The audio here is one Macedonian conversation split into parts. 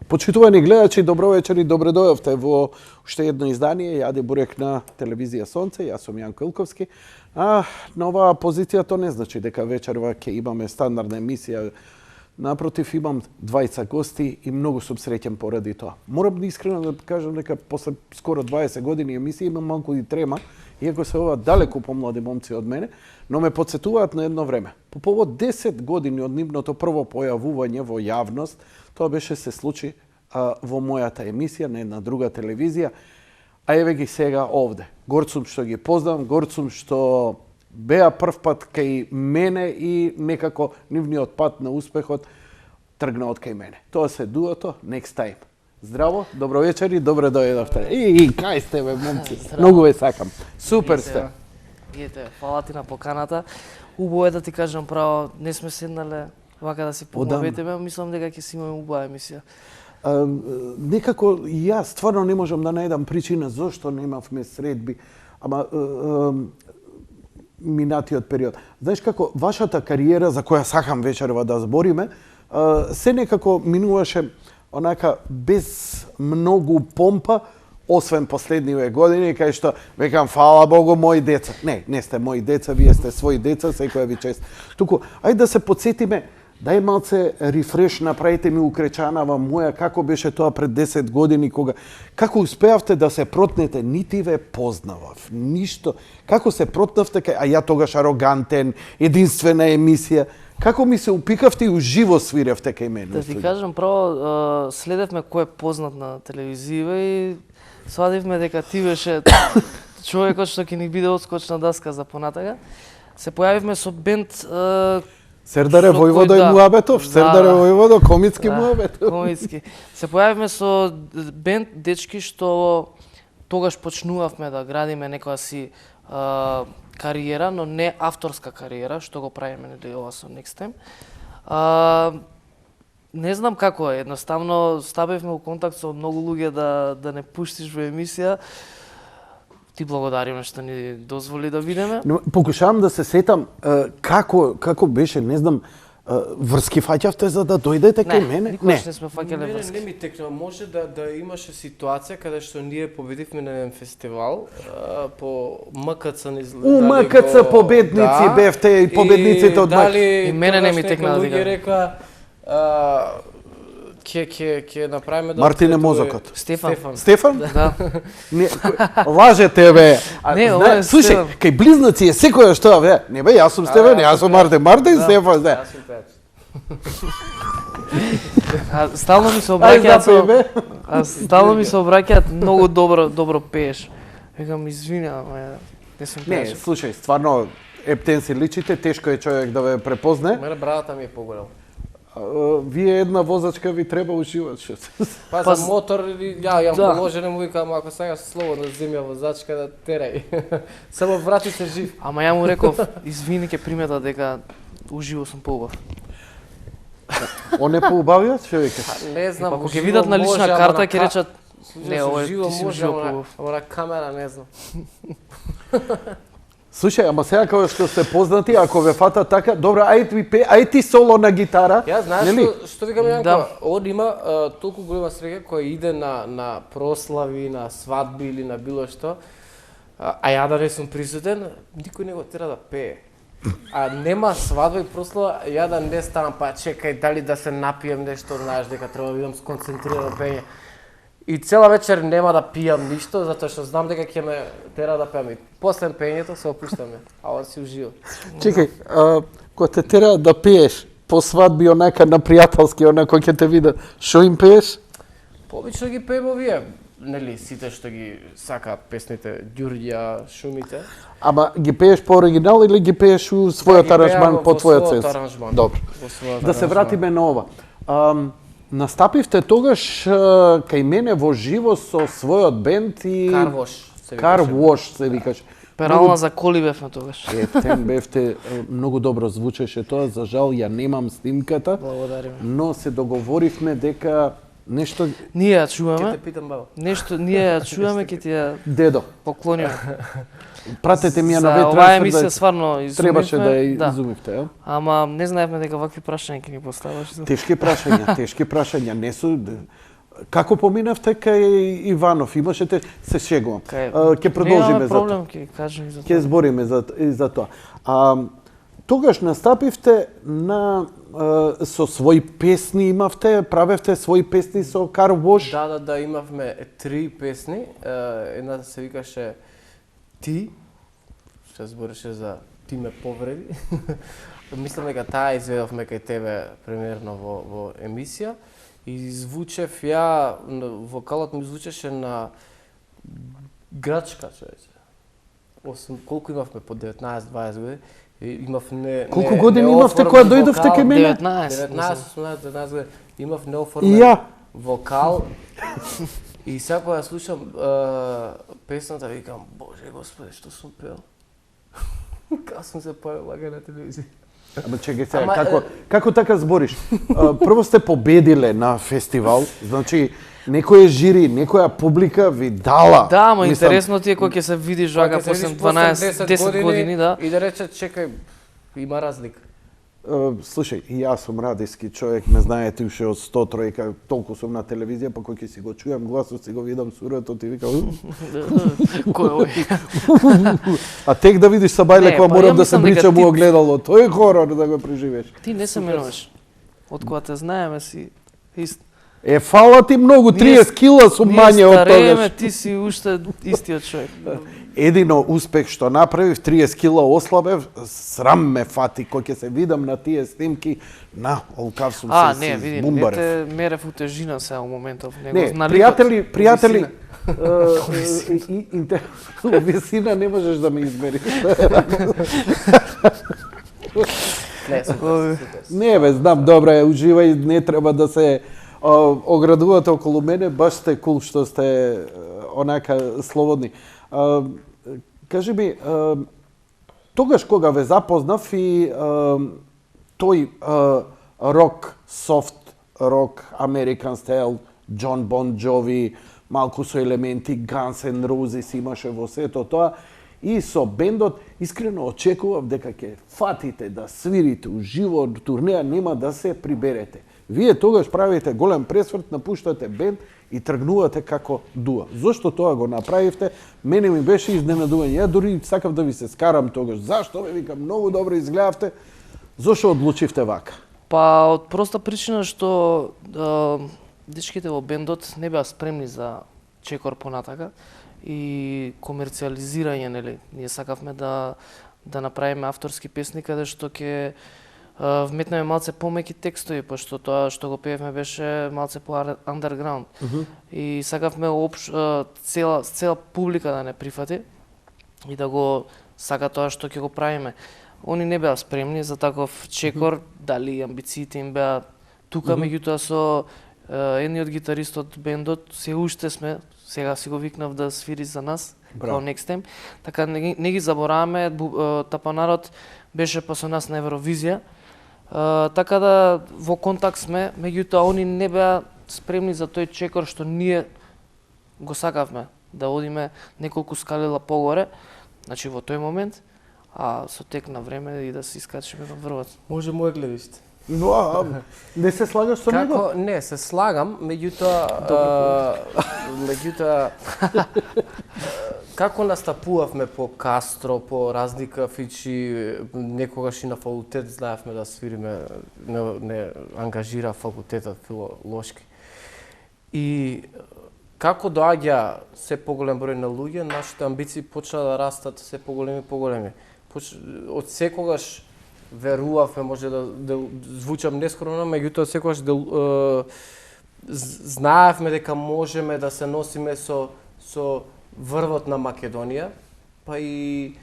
Почитувани гледачи, добро вечер и добре дојавте во уште едно издание. Јаде Бурек на телевизија Сонце, јас сум Јанко Илковски. На оваа позиција то не значи дека вечерва ќе имаме стандардна емисија. Напротив, имам 20 гости и многу сум среќен поради тоа. Морам искрено да кажам дека после скоро 20 години емисија имам малку и трема, иако се ова далеку помлади момци од мене, но ме потсетуваат на едно време. По повод 10 години од нивното прво појавување во јавност, тоа беше се случи во мојата емисија на една друга телевизија, а еве ги сега овде. Горд сум што ги познавам, горд сум што беа прв пат кај мене и некако нивниот пат на успехот тргна од кај мене. Тоа се дуото Next Time. Здраво, добро вечер и добре дојдовте. И кај сте бе, момци? Многу ве сакам. Супер сте. Ете, фала ти на поканата. Убаво е да ти кажам право, не сме седнале вака да се помовитиме, мислам дека ќе си имаме убава емисија. Некако јас стварно не можам да најдам причина зошто немавме средби, ама минатиот период. Знаеш како, вашата кариера, за која сакам вечерва да збориме, се некако минуваше онака без многу помпа, освен последниве години, кај што векам, фала Богу, мои деца. Не сте мои деца, вие сте своји деца, секоја ви чест. Туку, ајде да се подсетиме, дај малце рефреш, направите ми укречанава моја, како беше тоа пред 10 години, како успеавте да се протнете, нити ве познавав, ништо. Како се протнавте, а ја тогаш арогантен, единствена емисија, како ми се упикавте и уживо свиревте кај мене? Да ти кажам, право, следевме кој е познат на телевизија и свадивме дека ти беше човекот што ќе ни биде одскочна даска за понатака. Се појавивме со бенд Сердаре Војводо и Муабетов, Сердаре Војводо, комицки Муабетов. Комицки. Се појавивме со бенд дечки што тогаш почнувавме да градиме некоја си кариера, но не авторска кариера, што го правиме ова со Next Time. Не знам како е, едноставно стапивме во контакт со многу луѓе да не пуштиш во емисија. Ти благодариме што ни дозволи да видиме. Но покушавам да се сетам како беше, не знам, врски фаќавте за да дојдете кај мене? Никогаш не сме фаќале врски. Не ми текна, може да имаше ситуација каде што ние победивме на еден фестивал по МКЦ не изгледа. МКЦ победници бевте и победниците од МКЦ. И мене не ми текна да река ќе направиме да Мартине Мозокот. Стефан? Да. Не, лажете бе. Не, ова е слушај, Стефан. кај близнаци е секоја што бе. Не бе, јас сум Стефан, јас сум Мартин. Мартин, Стефан, да. Јас сум пејач. Стално ми се обраќаат многу добро пееш. Викам извинувам, не сум Не, пееш. слушај, стварно ептен си личите, тешко е човек да ве препозне. Мене брадата ми е поголема. Вие една возачка ви треба уживат што. Па за мотор ја положено му викам ако сега слободно земја возачка да терај. Само врати се жив. Ама ја му реков, извини ќе примета дека уживо сум поубав. Он е поубавиот човекот. Не знам. Ако ќе видат на лична карта ќе речат не, ова ти си може, уживо поубав. ама на камера не знам. Слушај, ама сега кога што сте познати, ако ве фата така, добро, ај ти соло на гитара. Ја знаеш нели? што викам Јанко, Да. он има толку голема среќа која иде на прослави, на свадби или на било што, а ја да не сум присутен, никој не го тера да пее. А нема свадба и прослава, ја да не станам, па чекај дали да се напием нешто, знаеш дека треба да бидам сконцентриран пење. И цела вечер нема да пијам ништо, затоа што знам дека ќе ме тера да пеам. И после пењето се опуштаме, а он си ужива. Чекај, кога те тера да пееш по свадби онака на пријателски, онако ќе те видат, што им пееш? Обично ги пееме овие, нели, сите што ги сакаат песните, Ѓурѓа, шумите. Ама ги пееш по оригинал или ги пееш у својот аранжман по твојот својот сенс? аранжман. Добро. Во својот Да се аранжман. вратиме на ова. Настапивте тогаш кај мене во живо со својот бенд и Карвош. Car Wash се викаш. Перална за коли бевме тогаш. Ептен бевте, многу добро звучеше тоа, за жал ја немам снимката, Благодариме. но се договоривме дека нешто Ние ја Ќе чуваме, те питам баба. нешто ние ја чуваме ќе ти ја дедо. поклониме. Пратете ми ја на За оваа ветрансфер емисија стварно изумивме. требаше да ја изумивте, ја? Ама не знаевме дека вакви прашања ќе ни поставаш. Тешки прашања, не су Како поминавте кај Иванов? Имашете, се шегувам. Ќе продолжиме Немаме за тоа. проблем, ќе кажем и за Ќе тоа. збориме за тоа. Тогаш настапивте со своји песни имавте, правевте своји песни со Кар Вош? Да, имавме 3 песни. Една се викаше Ти, што збореше за Ти ме повреди. Мислам дека таа изведовме кај тебе премиерно во емисија. И звучев ја, вокалот ми звучеше на грачка, човече. Колку имавме, по 19-20 години? Имав Колку години имавте кога дојдовте кај мене? 19. 19 години. Имав И неоформен ја. вокал. И сега кога ја слушам песната, викам, Боже Господи, што сум пеел? Како сум се појавил лага на телевизија? Ама чекај сега, како така збориш? Прво сте победиле на фестивал, значи некој жири, некоја публика ви дала. Да, ама Мислам, интересно ти е кога ќе се видиш вака после 12-10 години, да. И да рече, чекај, има разлика. Слушај, и јас сум радиски човек, ме знаете уште од 100 тројка, толку сум на телевизија, па кој ќе си го чујам гласот, си го видам сурето, ти вика... Кој е овој? А тек да видиш Сабајле, Не, кога па морам ја да се мислам дека бричам ти- у огледало, тој е хорор да го преживееш. Ти не се менуваш. Од кога те знаеме си ист. Фала ти многу, 30 кила сум мање од старееме, тогаш. ти си уште истиот човек. Едино успех што направив, 30 кила ослабев, срам ме фати, кој ќе се видам на тие снимки, олкав сум се Не, види, не бумбарев. те мерев у тежина сега у моментов. Не, на пријатели, висина. висина не можеш да ме измериш. Не, супер. Не бе, знам, добре, уживај, не треба да се оградувате околу мене, баш сте кул што сте онака слободни. Кажи ми, тогаш кога ве запознав и тој рок, софт рок, American Style, Jon Bon Jovi, малку со елементи Guns N' Roses имаше во сето тоа, и со бендот искрено очекував дека ќе фатите да свирите уживо, турнеја нема да се приберете. Вие тогаш правите голем пресврт, напуштате бенд и тргнувате како дуа. Зошто тоа го направивте? Мене ми беше изненадување. Ја дури сакав да ви се скарам тогаш. Зашто ме викам, многу добро изгледавте. Зошто одлучивте вака? Па од проста причина што дечките во бендот не беа спремни за чекор понатака и комерцијализирање, нели? Ние сакавме да направиме авторски песни каде што ќе вметнеме малце помеки текстови, пошто тоа што го пеевме беше малце по underground. И сакавме цела публика да не прифати и да го сака тоа што ќе го правиме. Они не беа спремни за таков чекор, дали амбициите им беа тука, меѓутоа со едниот гитарист од бендот се уште сме, сега си го викнав да свири за нас, као Next Time. Така не ги забораваме, Тапанарот беше па со нас на Евровизија. Така да во контакт сме, меѓутоа они не беа спремни за тој чекор што ние го сакавме, да одиме неколку скалила погоре, значи во тој момент, а со тек на време и да се искачиме на врвот. Може моје гледиште. Но, не се слагаш со него? Не, се слагам, меѓутоа како настапувавме по Кастро, по разни кафичи, некогаш и на факултет знаевме да свириме, не ангажира факултетот филолошки. И како доаѓа се поголем број на луѓе, нашите амбиции почна да растат се поголеми и поголеми. Од секогаш верувавме, може да звучам нескромно, меѓутоа секогаш знаевме дека можеме да се носиме со врвот на Македонија, па и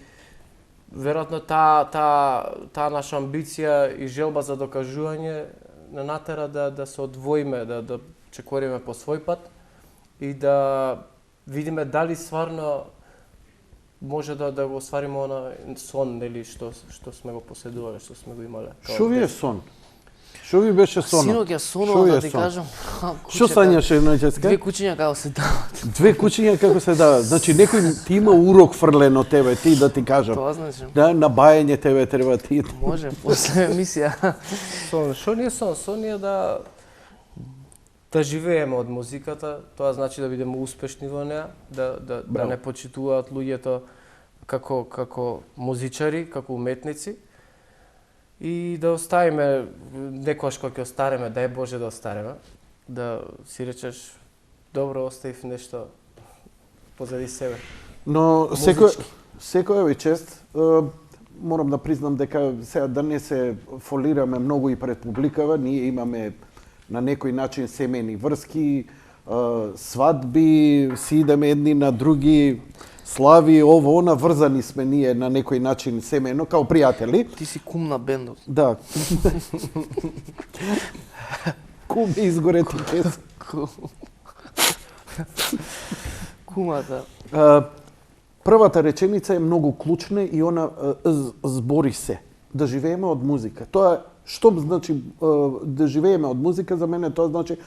веројатно таа наша амбиција и желба за докажување на натера да се одвоиме, да чекориме по свој пат и да видиме дали стварно може да го оствариме она сон, нели, што сме го поседувале, што сме го имале. Шо ви е сон? Шо ви беше сонот? Синоќа сонува, да ти кажам. Што сањаше најчесто? Две кучиња како се дават. Две кучиња како се дават. Значи некој ти има урок фрлен од тебе, ти да ти кажам. Тоа значи. Да, на бајање тебе треба ти. Може, после емисија. Сон, што не е сон? Сон е да да живееме од музиката, тоа значи да бидеме успешни во неа, да Браво. не почитуваат луѓето како музичари, како уметници. И да оставиме, некојаш кога ќе остареме, дај Боже да остареме, да си речеш, добро, оставив нешто позади себе. Но Музички. секоја чест морам да признам дека сега да не се фолираме многу и пред публикава, ние имаме на некој начин семејни врски, свадби, си идеме едни на други, слави, ово, она, врзани сме ние на некој начин семејно, као пријатели. Ти си кум на бендот. Да. Кум изгоре ти пес. Кумата. Првата реченица е многу клучна и она збори се. Да живееме од музика. Тоа што значи да живееме од музика, за мене тоа значи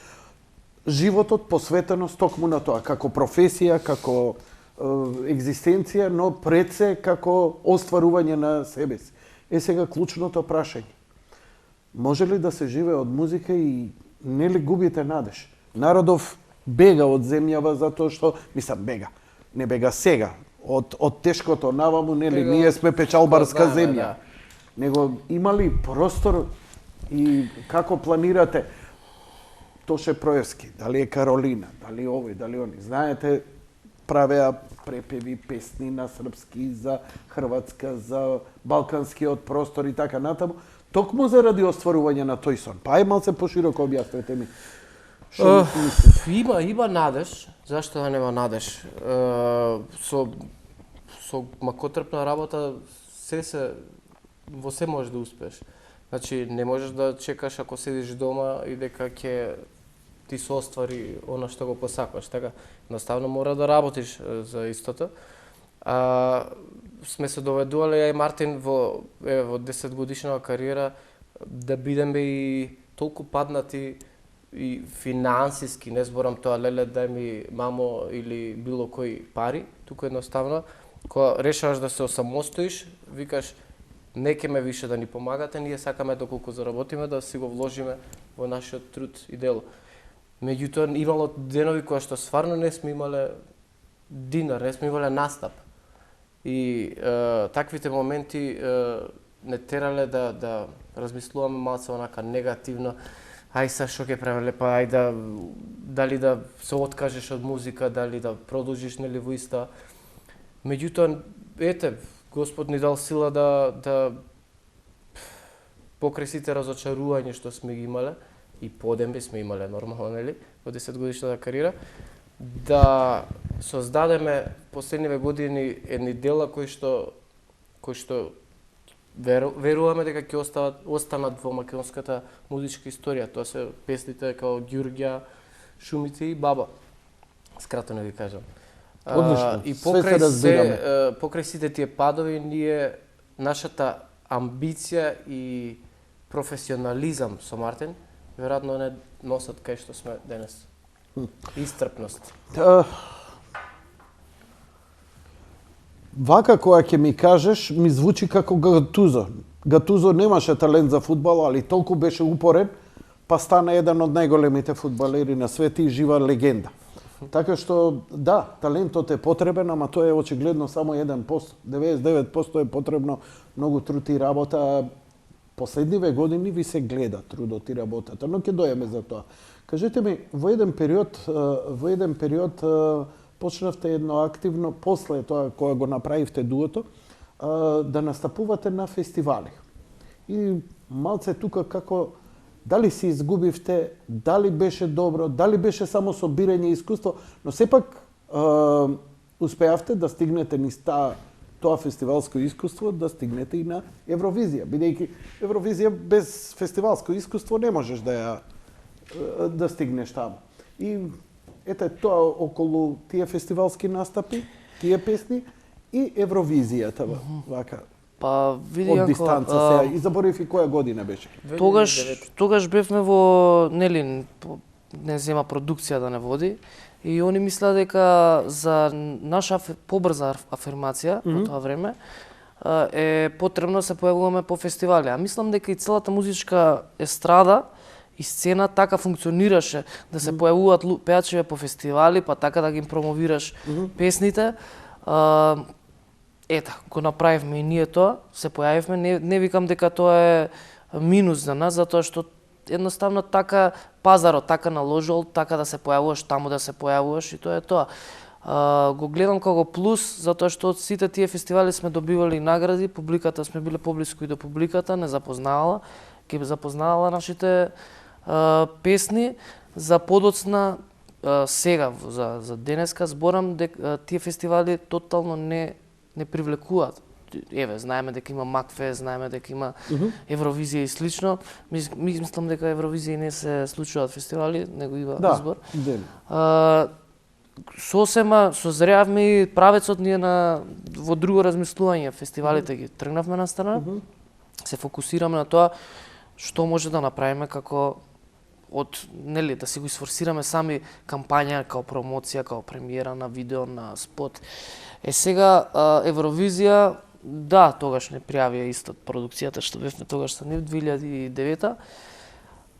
животот посветено токму на тоа, како професија, како екзистенција, но пред се како остварување на себе си. Е сега клучното прашање. Може ли да се живее од музика и не ли губите надеж? Народов бега од земјава затоа што, мислам, бега. Не бега сега. Од тешкото наваму, нели, Бега ние сме печалбарска знаеме, земја. да. Него има ли простор и како планирате Тоше Проевски, дали е Каролина, дали овој, дали они. Знаете, правеа препеви, песни на српски, за хрватска, за балканскиот простор и така натаму, токму заради остварување на тој сон. Па ај малце пошироко објаснете ми. Што мислите? Има надеж, зашто да нема надеж? Со макотрпна работа во се можеш да успееш. Значи не можеш да чекаш ако седиш дома и дека ќе ти се оствари она што го посакуваш, така едноставно мора да работиш за истото. Сме се доведувале ја и Мартин во 10 годишна кариера да бидеме и толку паднати и финансиски, не зборам тоа леле дај ми мамо или било кој пари, туку едноставно кога решаваш да се осамостоиш, викаш не ке ме више да ни помагате, ние сакаме доколку заработиме да си го вложиме во нашиот труд и дело. Меѓутоа имало денови кои што стварно не сме имале динар, не сме имале настап. И таквите моменти не терале да размислуваме малце онака негативно. Ај са што ќе правеле, па ај дали да се откажеш од музика, дали да продолжиш нели во иста. Меѓутоа, ете, Господ ни дал сила да покрај сите разочарувања што сме ги имале, и подемби сме имале нормално, нели, во 10 годишната кариера, да создадеме последниве години едни дела кои што веруваме дека ќе останат во македонската музичка историја. Тоа се песните како Ѓурѓа, Шумица и Баба. Скратено ви кажам. Одлично. И Све се разбираме. покрај сите тие падови, нашата амбиција и професионализам со Мартин, веројатно не носат кај што сме денес. Истрпност. Вака која ќе ми кажеш, ми звучи како Гатузо. Гатузо немаше талент за фудбал, али толку беше упорен, па стана еден од најголемите фудбалери на свет и жива легенда. Така што, да, талентот е потребен, ама тоа е очигледно само 1%. 99% е потребно многу труд и работа. Последниве години ви се гледа трудот и работата, но ќе дојдеме за тоа. Кажете ми, во еден период почнавте едно активно, после тоа кога го направивте дуото, да настапувате на фестивали. И малце тука како, дали си изгубивте, дали беше добро, дали беше само собирање искуство, но сепак успеавте да стигнете низ тоа фестивалско искуство, да стигнете и на Евровизија. Бидејќи Евровизија без фестивалско искуство не можеш да стигнеш таму. И ете тоа околу тие фестивалски настапи, тие песни и Евровизијата вака. Па види Од Јанко, дистанца сега. И заборив и која година беше. Тогаш бевме во, нели, не зема продукција да не води, и они мислеа дека за наша побрза афирмација во тоа време е потребно да се појавуваме по фестивали. А мислам дека и целата музичка естрада И сцена така функционираше, да се појавуваат пеачи по фестивали, па така да ги им промовираш песните. Ета, го направивме и ние тоа, се појавивме, не викам дека тоа е минус за нас, затоа што едноставно така пазарот така наложил, така да се појавуваш таму, да се појавуваш и тоа е тоа. Го гледам како плюс, затоа што од сите тие фестивали сме добивали награди, публиката сме биле поблиску и до публиката, не запознавала, ќе запознавала нашите песни. За подоцна сега, за денеска, зборам дека тие фестивали тотално не привлекуваат. Еве, знаеме дека има Макфест, знаеме дека има Евровизија и слично. Мислам дека Евровизија не се случуваат фестивали, него има избор. Сосема созревме и правецот ние во друго размислување. Фестивалите ги тргнавме на страна, се фокусираме на тоа што може да направиме како да си го изфорсираме сами кампања, као промоција, као премиера на видео, на спот. Сега Евровизија, да, тогаш не пријавија исто продукцијата што бевме тогаш со нив 2009.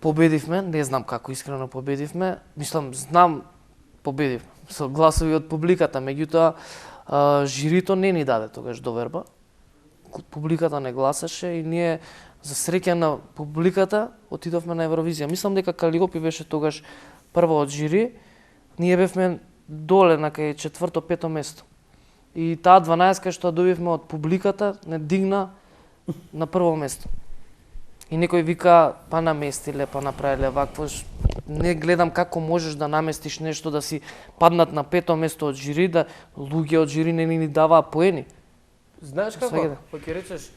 Победивме, не знам како искрено победивме. Мислам, знам победивме со гласови од публиката, меѓутоа жирито не ни даде тогаш доверба. Публиката не гласаше и ние за среќа на публиката отидовме на Евровизија. Мислам дека Калиопи беше тогаш прво од жири, ние бевме доле на кај 4-5 место. И таа 12 што добивме од публиката не дигна на прво место. И некој вика, па наместиле, па направиле вакво. Не гледам како можеш да наместиш нешто да си паднат на 5-то место од жири, да луѓе од жири не ни даваа поени. Знаеш како? Па ќе речеш,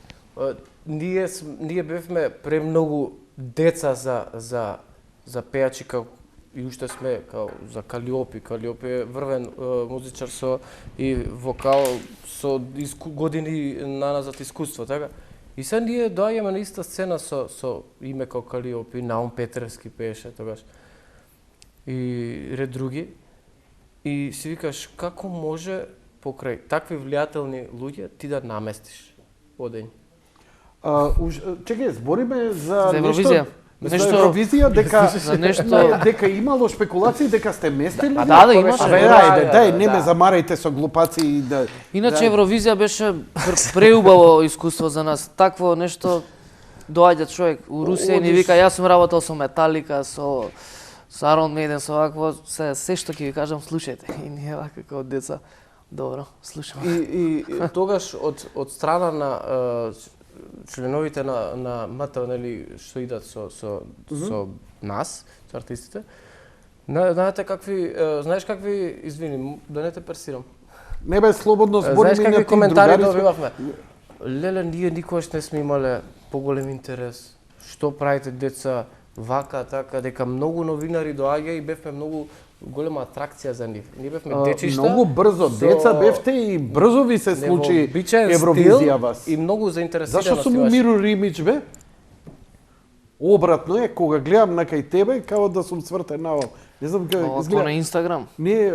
ние бевме премногу деца за пеачи и уште сме за Калиопи. Калиопи е врвен музичар и вокал со години наназад искуство, така? И сега ние доаѓаме на иста сцена со име како Калиопи, Наум Петревски пееше тогаш. И ред други. И си викаш како може покрај такви влијателни луѓе ти да наместиш одење? Чекај, збориме за Евровизија. За Евровизија, дека имало шпекулации, дека сте местили? Да, имаше. Дај, не ме замарајте со глупаци. Иначе Евровизија беше преубаво искуство за нас. Такво нешто доаѓа човек у Русија и ни вика, јас сум работел со Металика, со Iron Maiden, со вакво, се што ќе ви кажам, слушајте. И ние вака како деца, добро, слушаме. И тогаш од страна на членовите на МТ, нели, што идат со нас, со артистите, знаеш какви, извини, да не те персирам. Не бе, слободно збори. Знаеш какви коментари добивавме? Леле, ние никогаш не сме имале поголем интерес. Што правите деца, вака, така, дека многу новинари доаѓа и бевме многу голема атракција за нив. Ние бевме дечишта. Многу брзо деца бевте и брзо ви се случи Евровизија вас. И многу заинтересираност. Зашто сум Миро Римич бе? Обратно е, кога гледам на кај тебе, као да сум свртен навал. Не знам како изгледа. На Инстаграм? Не,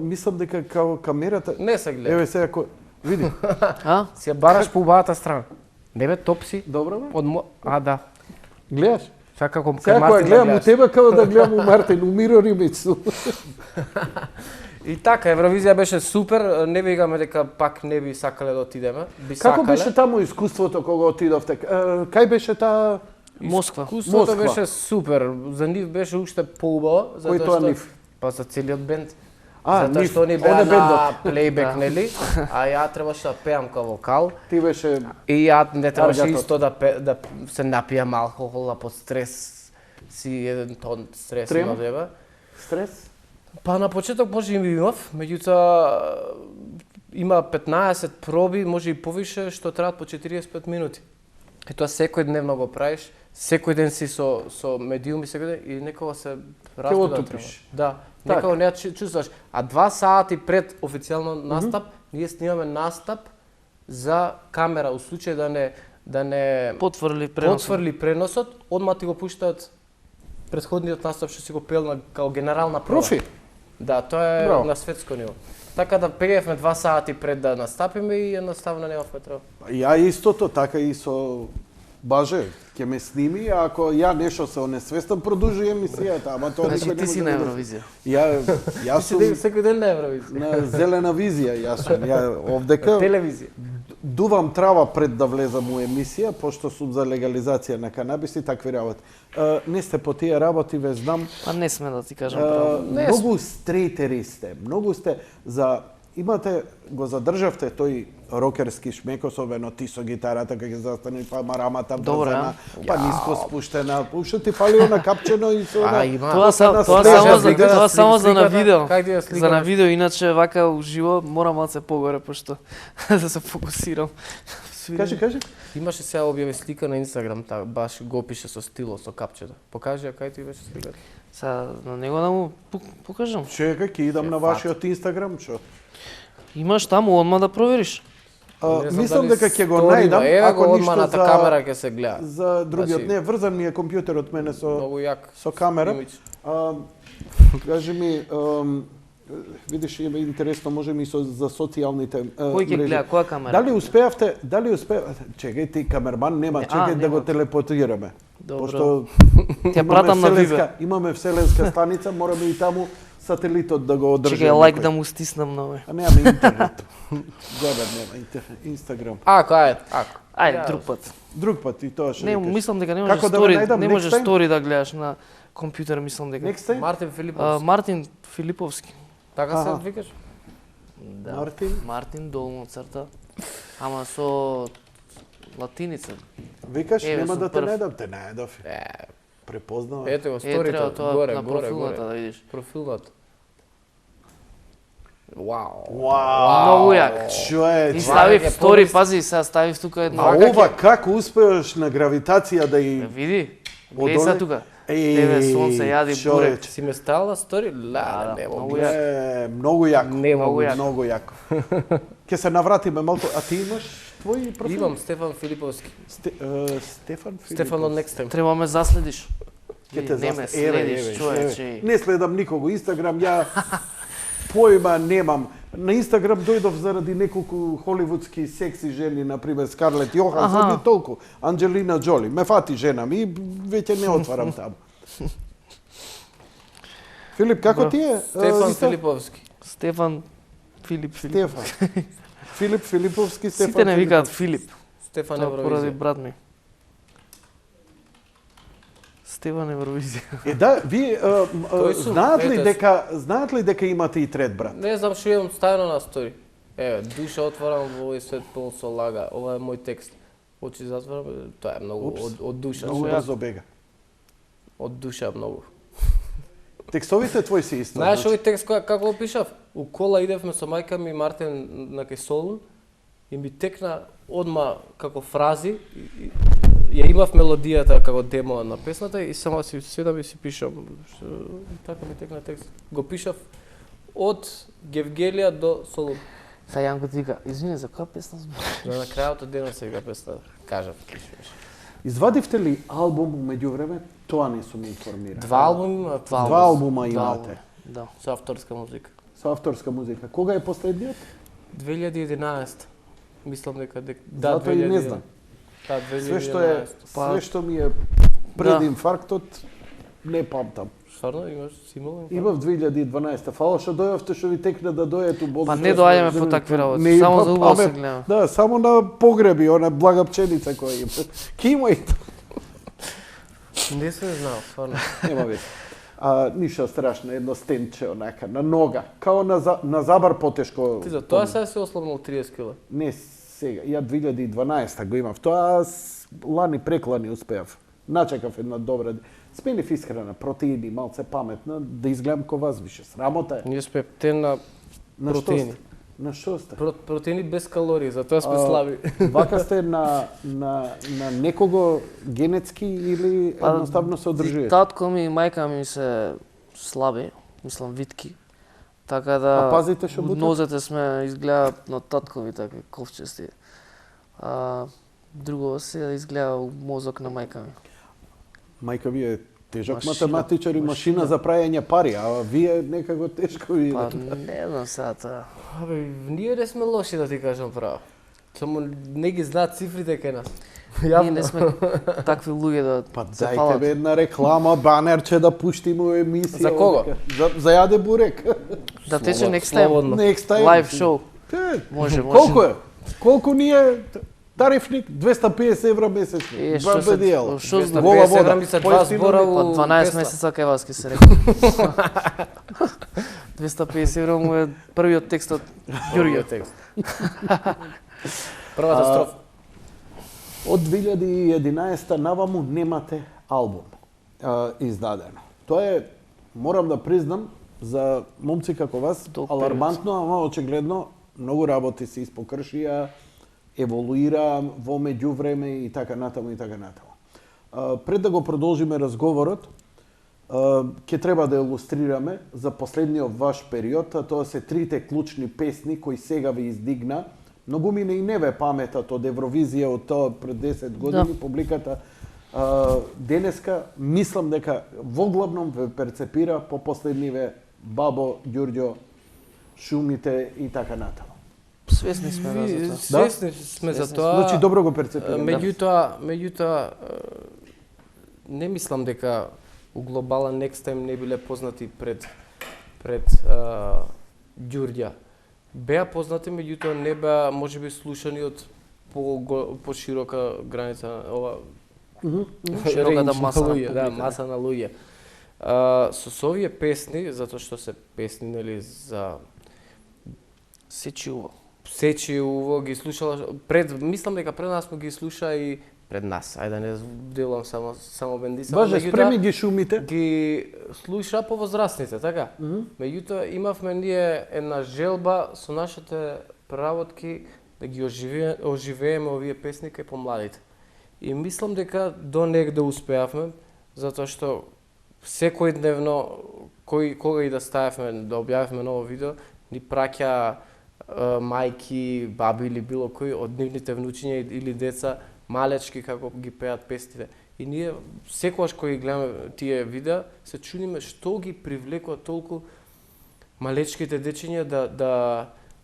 мислам дека као камерата... Не се гледа. Еве сега види. Си ја бараш по убавата страна. Не бе, топ си. Добро бе? Да. Гледаш? Сега како гледам у тебе, како да гледам у Мартин, у Миро Римич. И така, Евровизија беше супер, не викаме дека пак не би сакале да отидеме. Како беше таму искуството кога отидовте? Кај беше таа... Москва. Искуството беше супер, за нив беше уште поубаво. Кој тоа нив? Па за целиот бенд. Затоа што ни беа на плейбек, нели? А ја требаше да пеам као вокал. Ти беше... И ја не требаше исто да се напијам алкохол, под стрес си еден тон стрес има тебе. Стрес? Па на почеток може и имав, меѓутоа има 15 проби, може и повише, што траат по 45 минути. И тоа секој дневно го правиш, секој ден си со медиуми секој ден и некога се отупиш. Да, некога не чувствуваш. А 2 сати пред официјално настап, ние снимаме настап за камера, у случај да не потврли преносот, одма ти го пуштаат претходниот настап што си го пел као генерална проба. Профи. Да, тоа е на светско ниво. Така да пеевме 2 сати пред да настапиме и едноставно немавме треба. Ја истото, така и со Баже, ќе ме сними, а ако ја нешто се онесвестам, продолжи емисијата, ама тоа Значи никој не ти си може на да го- Евровизија. Јас сум Секој ден на Евровизија. на зелена визија, јас сум. Ја овдека Телевизија. дувам трава пред да влезам у емисија, пошто сум за легализација на канабис и такви работи. Не сте по тие работи, ве знам. Па не сме да ти кажам право. Многу стрейтери сте, многу сте за имате го задржавте тој рокерски шмек, особено ти со гитарата кога ќе застане па марамата Добре, брзана, па ниско спуштена, уште ти фали она капчено и со А, она. има. Тоа на само слика, за слика, тоа само за на сликата, видео. как ти ја За сликата? на видео, иначе вака уживо мора малце погоре пошто да се фокусирам. Кажи. Имаше сега објави слика на Инстаграм, баш го пише со стило, со капчета. Покажи ја кај ти беше сликата. Сега на него да му покажам. Чекај, ќе идам на вашиот Инстаграм, што? Имаш таму одма да провериш. Не знам да Мислам дали дека ќе го сторима, најдам, еве го ако одманата ништо камера ќе се гледа. за другиот. Значи, Не, врзан ми е компјутерот мене со Многу јак. со камера. имидж. Кажи ми, видиш, е интересно, може ми за социјалните Кој ќе мрежи. гледа, која камера? Дали успеавте, чекај ти камерман нема, Не, чекај да нема. го телепортираме. Добро. Пошто Ќе пратам на видео. имаме вселенска станица, мораме и таму сателитот да го одржиме. Чекај лайк да му стиснам на овој. А немаме интернет. Зебер нема интернет, Инстаграм. Ако, ако. Ајде, друг пат. Друг пат и тоа ќе Не, ви кажам. мислам дека не може Како да ве стори, најдам? не може Next time? стори да гледаш на компјутер, мислам дека. Next time? Мартин Филиповски. Мартин Филиповски. Така се Аха. викаш? Да. Мартин? Мартин долно црта. Ама со латиница. Викаш, Еве, нема сум да те прв. најдам, те најдов. Препознав. Ето го Треба сторито, тоа горе, на горе, профилната горе. да видиш. Профилната. Вау. Многу јак. Човече. И ставив ќе стори, помисли- пази, сега ставив тука една. А ова како успеаш на гравитација да и... Види? Гледај Одоле? се тука. Тебе сонце јади бурек. Си ме ставила стори? Да, нема. многу бе. јак. Многу јако. Не Многу могу. јако. Многу јако. Ќе се навратиме малку, а ти имаш твој профил? Имам Стефан Филиповски. Стефан Филип. Стефан од Next Time. Треба ме заследиш. Ќе те Не ме засне- еве, следиш, еве, човече. еве. Не следам никого Инстаграм, ја појма немам. На Инстаграм дојдов заради неколку холивудски секси жени, на пример Скарлет Јохансон Аха. и толку. Анџелина Џоли. Ме фати жена ми и веќе не отварам таму. Филип, како ти е? Стефан Инста? Филиповски. Стефан Филип. Стефан. Филип Филиповски, Стефан. Сите не Филиповски. викаат Филип. Стефан Тоа поради Евровизија. брат ми. Стефан Евровизија. Да, вие Тој сум, знаат ли дека имате и трет брат? Не знам што имам ставено на стори. Еве, душа отварам во овој свет полн со лага. Ова е мој текст. Очи затварам, тоа е многу од душа. Многу брзо бега. Од душа многу. Текстовите твои се исто. Знаеш значи. овој текст како го пишав? У кола идевме со мајка ми Мартин на кај Солун и ми текна одма како фрази и ја имав мелодијата како демо на песната и само си седам и си пишам. Така ми текна текст. Го пишав од Гевгелија до Солун. Са Јанко ти вика, извини, за која песна збориш? На крајот од денот се вика песна. Кажав. Извадивте ли албум меѓувреме? Тоа не сум информиран. Два албуми, Два албума имате. Да. со авторска музика. Со авторска музика. Кога е последниот? 2011. Мислам дека Затоа и не знам. Да, 2011. Све што ми е пред инфарктот не памтам. Стварно имаш си имал? Имав 2012. Фала што дојавте што ви текна да дојдете у Бозу. Па не доаѓаме по такви работи, Не, само па за убаво се памет. гледаме. Да, само на погреби, она блага пченица која има. Ки има и тоа. Не се знал, стварно. Нема веќе. Ништо страшно, едно стенче онака, на нога, као на забар потешко. Ти за тоа сега си ослабнал 30 кила. Не сега, ја 2012 го имав. Тоа лани преклани успеав. Начекав една добра. Сменив исхрана, протеини, малце паметна, да изгледам ко вас више. Срамота е. Ние сме птен на На што протеини. сте? На што сте? Протеини без калории, затоа сме слаби. Вака сте на некого генетски или едноставно се одржувате? Татко ми и мајка ми се слаби, мислам витки. Така да А пазите што бутат? нозете сме изгледаат на таткови такви ковчести. Друго се изгледа мозок на мајка ми. Мајка ви е тежок Машина, математичар и машина машина. за прајање пари, а вие некако тешко ви Па идете. не знам сега тоа. Абе, ние не сме лоши да ти кажам право. Само не ги знаат цифрите кај нас. Ние не сме такви луѓе да Па се дајте фалат. бе една реклама, банерче да пуштиме у емисија. За кого? За Јаде Бурек. Да тече next time. Слободно. Next time. Live show. Може. Колку е? Колку ни е тарифник? 250 евра месечно. Е, Ба, што бе, дел. се што Гола 250 вода. евра ми се два Поевтино збора ли? у Па 12 Тесла. месеца кај вас ке се рекол. 250 евра му е првиот текст од Ѓурѓе. текст. Првата строфа. Од 2011 наваму немате албум издадено. Тоа е, морам да признам, за момци како вас, Долг алармантно, ама очигледно многу работи се испокршија, еволуира во меѓувреме и така натаму и така натаму. Пред да го продолжиме разговорот, ќе треба да илустрираме за последниот ваш период, а тоа се трите клучни песни кои сега ви издигна. Многу мине и не ве паметат од Евровизија од тоа пред 10 години, публиката денеска мислам дека воглавном ве перцепира по последниве Бабо, Ѓурѓо, Шумите и така натаму. Свесни сме на за тоа. Свесни сме за тоа. Значи добро го перцепира. Меѓутоа не мислам дека у глобален next time не биле познати пред Ѓурѓа. Беа познати, меѓутоа не беа можеби слушани од по широка граница ова Широката range маса на луѓе, да, публика. маса на луѓе. Со овие песни, затоа што се песни нели за Сечи уво. сечи уво ги слушала мислам дека пред нас му ги слуша и пред нас. Ајде да не делам само бендиса. Баже, меѓутоа, спреми ги Шумите. ги слуша повозрастните, така? Меѓутоа имавме ние една желба со нашите преработки да ги оживееме овие песни кај помладите. И мислам дека до негде успеавме, затоа што секојдневно кога и да ставевме, да објавивме ново видео, ни праќа мајки, баби или било кој од нивните внучиња или деца малечки како ги пеат песните. И ние секогаш кога ги гледаме тие видеа, се чудиме што ги привлекува толку малечките дечиња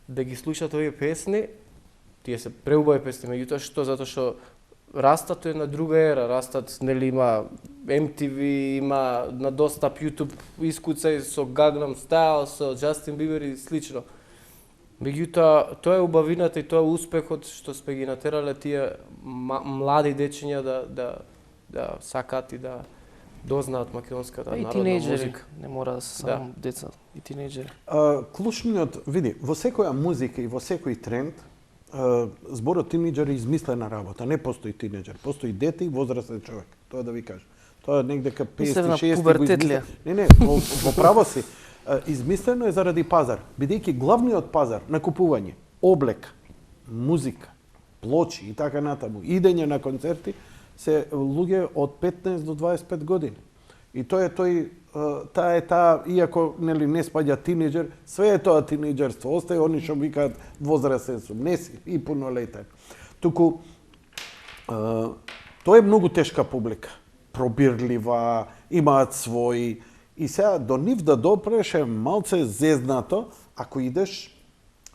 да ги слушаат овие песни. Тие се преубави песни, меѓутоа што затоа што растат една друга ера, растат нели има MTV, има на достап YouTube искуцај со Gangnam Style, со Justin Bieber и слично. Меѓутоа, тоа е убавината и тоа е успехот што сме ги натерале тие млади дечиња да сакаат и да дознаат македонската Па и народна тинејџери, музика. не мора да се само деца, и тинејџери. Клучниот, види, во секоја музика и во секој тренд, зборот тинејџер е измислена работа. Не постои тинејџер, постои дете и возрастен човек. Тоа да ви кажам. Тоа некде ка 50-60 пубертет ли е? Не, во право си. Измислено е заради пазар, бидејќи главниот пазар на купување, облек, музика, плочи и така натаму, идење на концерти се луѓе од 15 до 25 години. И тоа е таа, иако нели не спаѓа тинејџер, све е тоа тинејџерство. Остаje они што викаат возрастен сум, не си и пунолетен. Туку тоа е многу тешка публика, пробирлива, имаат своји. И сега до нив да допреш е малце зезнато ако идеш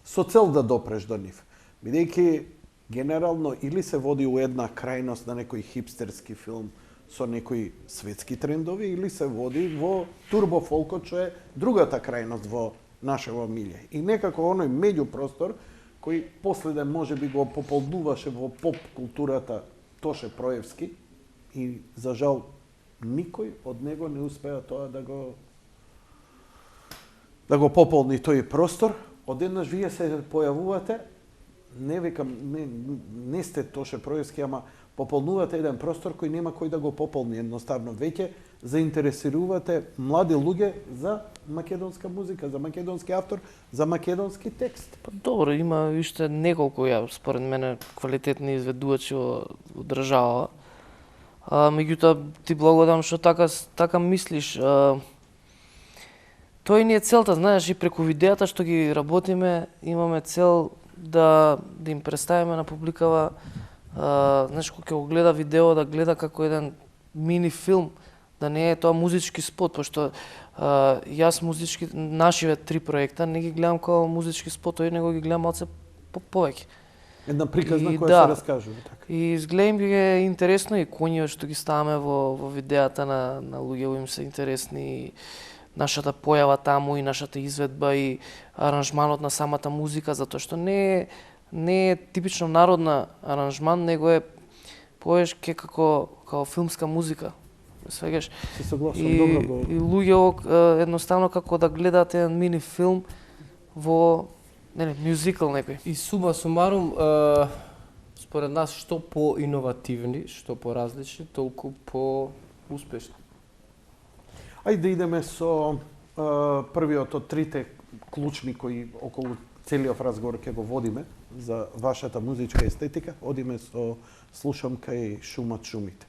со цел да допреш до нив. Бидејќи генерално или се води у една крајност на некој хипстерски филм со некои светски трендови, или се води во турбофолкот, што е другата крајност во нашево милје. И некако оној меѓупростор кој последен можеби го пополнуваше во поп културата Тоше Проевски и за жал никој од него не успеа тоа да го пополни тој простор. Одеднаш вие се појавувате, не викам, не сте Тоше Проевски, ама пополнувате еден простор кој нема кој да го пополни. Едноставно веќе заинтересирувате млади луѓе за македонска музика, за македонски автор, за македонски текст. Па добро, има уште неколку според мене квалитетни изведувачи во држава. Меѓутоа ти благодарам што така мислиш. Тој ни е целта, знаеш, и преку видеата што ги работиме, имаме цел да им представиме на публикава, знаеш, кога ќе го гледа видео, да гледа како еден мини филм, да не е тоа музички спот, пошто јас музички, нашиве 3 проекта, не ги гледам како музички спот, тој него ги гледам малце повеќе. Една приказна И која да. се раскажува така. И изгледам ги е интересно и коњи што ги ставаме во видеата на луѓе им се интересни и нашата појава таму и нашата изведба и аранжманот на самата музика, затоа што не е типично народна аранжман, него е повеќе како филмска музика. Свегаш. Се согласувам, добро го. И луѓе едноставно како да гледаат еден мини филм во мюзикл некој. И сума сумарум, според нас, што по-иновативни, што по-различни, толку по-успешни. Ајде да идеме со првиот од трите клучни кои околу целиот разговор ќе го водиме за вашата музичка естетика. Одиме со Слушам кај шумат шумите.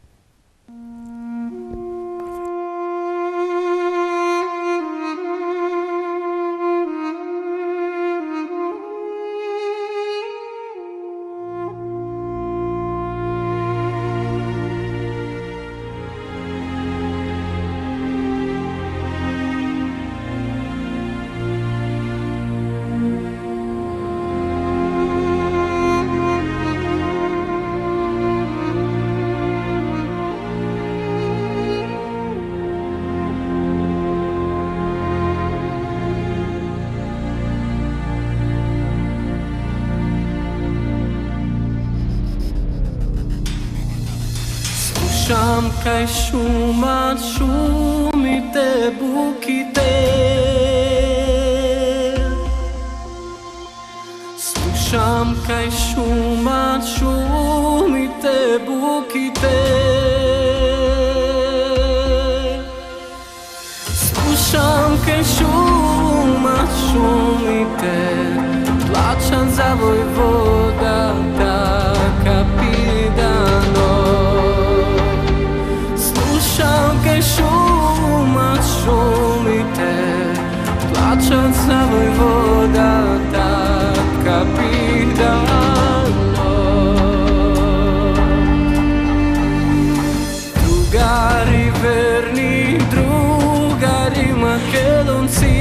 Слушам кај шумат шумите буките. Слушам кај шумат шумите буките. Слушам кај шумат шумите, плачат за војводата капидано. Слушам кај шумат шумите, плачат за војводата капидано. Другари верни, другари македонци,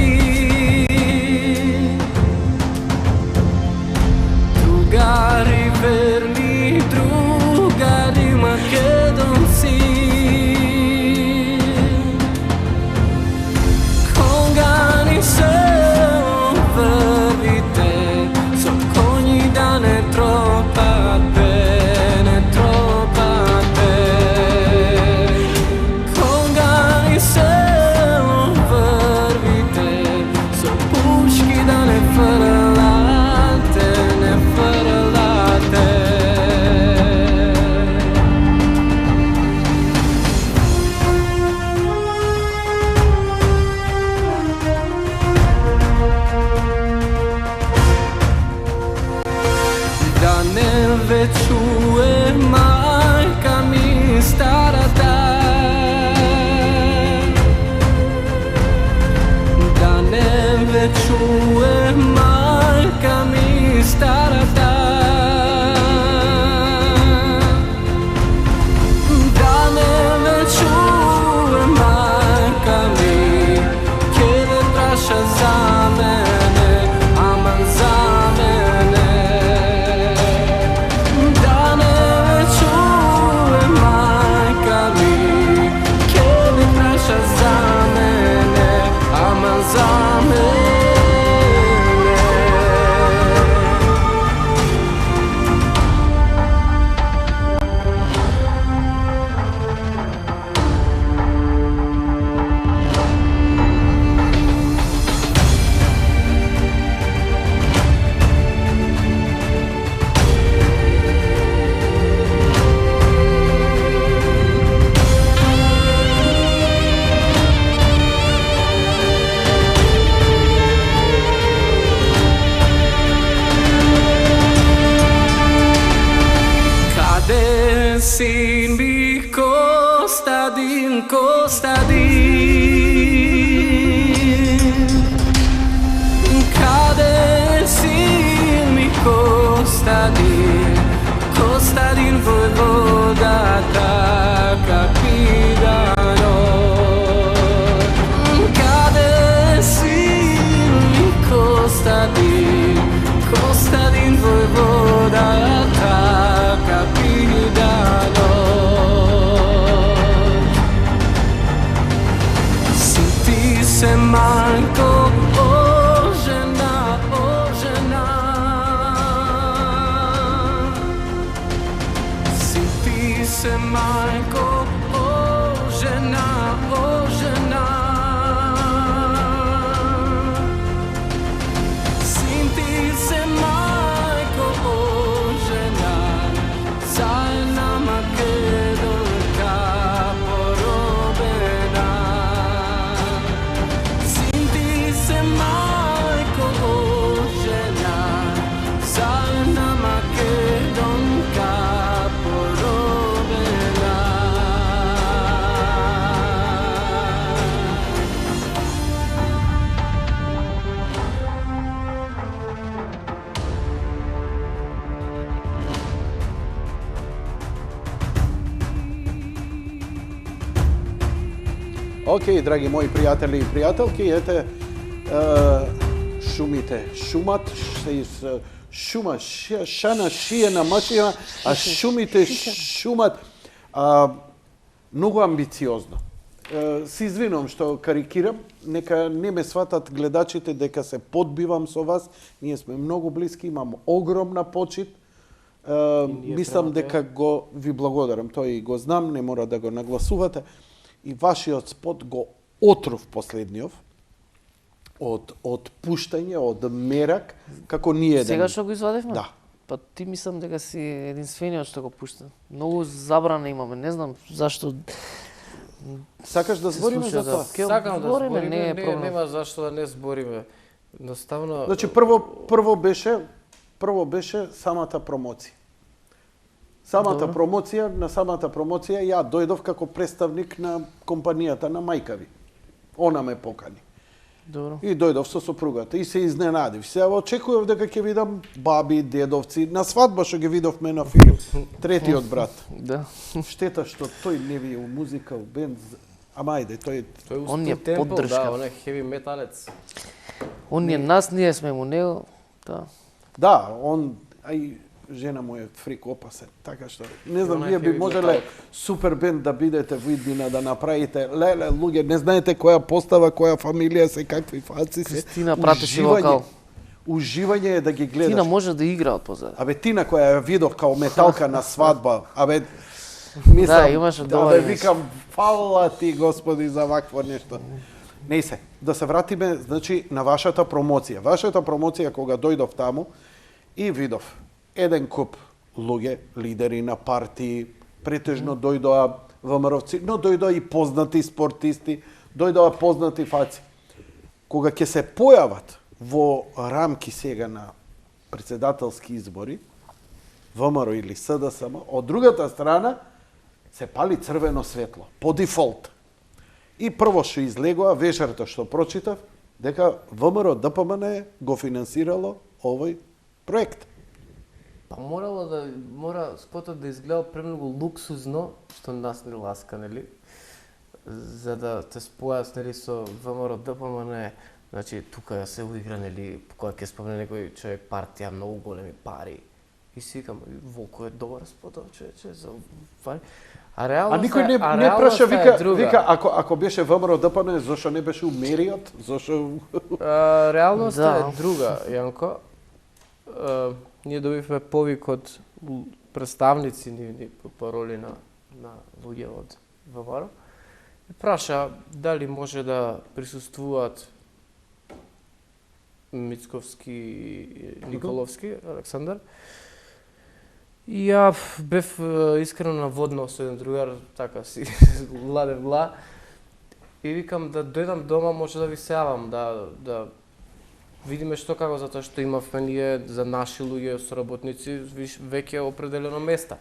другари верни, другари македонци. Чуе мајка ми старата, да не ве чуе мајка ми старата, да не ве чуе мајка ми, ке ве праша за мене, аман за мене. Sin mi Kostadin, Kostadin, kade sin mi Kostadin, Kostadin voјvodата капидано, kade sin mi Kostadin, Kostadin voјvodата. majko, o žena, o žena. Sin ti se majko, o žena, zajedna Makedonka porobena. Sin ti se majko, o žena, zajedna Makedonka porobena. Окей, драги мои пријатели и пријателки, ете шумите шумат, шума, шана, шиена, машина, а шумите шумат. Многу амбициозно. Се извинувам што карикирам, нека не ме сватат гледачите дека се подбивам со вас. Ние сме многу блиски, имам огромна почит. Мислам дека ви благодарам, тој го знам, не мора да го нагласувате. И вашиот спот го отров последниот од пуштање, од мерак, како ние Сега што го извадивме? Да. Па ти мислам дека си единствениот што го пушта. Многу забрана имаме, не знам зашто. Сакаш да збориме за тоа? Сакам да збориме, збориме, не е проблем. нема зашто да не збориме. Едноставно... Значи прво беше самата промоција. Самата промоција, на самата промоција ја дојдов како представник на компанијата на мајка ви. Она ме покани. Добро. И дојдов со сопругата и се изненадив. Се очекував дека ќе видам баби, дедовци. На свадба што ги видовме на филм, третиот брат. Да. Штета што тој не ви е у музикал бенд. Ама ајде, тој Тој Он е темпл, поддршка. да, он е хеви металец. Он е нас, ние сме му него. Да. да, он ај жена му е фрик опасен, така што не знам, Она е вие би хеви можеле метал. супер бенд да бидете во иднина, да направите, леле, луѓе, не знаете која постава, која фамилија се, какви фаци се. Кристина пратеше Уживање- вокал. Уживање е да ги гледаш. Тина може да игра од позади. Абе, Тина која ја видов као металка на свадба, абе, мислам, Да, имаше добар абе, имидж. викам, фала ти, Господи, за вакво нешто. Не се, да се вратиме, значи, на вашата промоција. Вашата промоција, кога дојдов таму, и видов еден куп луѓе, лидери на партии, претежно дојдоа ВМРО-вци, но дојдоа и познати спортисти, дојдоа познати фаци. Кога ќе се појават во рамки сега на председателски избори, ВМРО или СДСМ, од другата страна се пали црвено светло, по дефолт. И прво што излегоа, вечерта што прочитав, дека ВМРО ДПМН го финансирало овој проект. Па мора спотот да изгледа премногу луксузно, што нас не ласка, нели? За да те спојат, нели, со ВМРО ДПМН, значи тука се уигра, нели, кога ќе спомне некој човек партија, многу големи пари. И си викам, волко е добар спотот, човече, за пари. А А никој не праша, вика, ако беше ВМРО ДПМН, зошто не беше у Мериот? Зошто... Реалноста Да. е друга, Јанко. Ние добивме повик од представници нивни по пароли на луѓе од ВМРО. И праша дали може да присуствуваат Мицковски и Николовски, Александар. И ја бев искрено наводнал со еден другар, така си ладев гла. И викам да дојдам дома, може да ви се јавам, да видиме што како, затоа што имавме ние за наши луѓе соработници веќе определено место.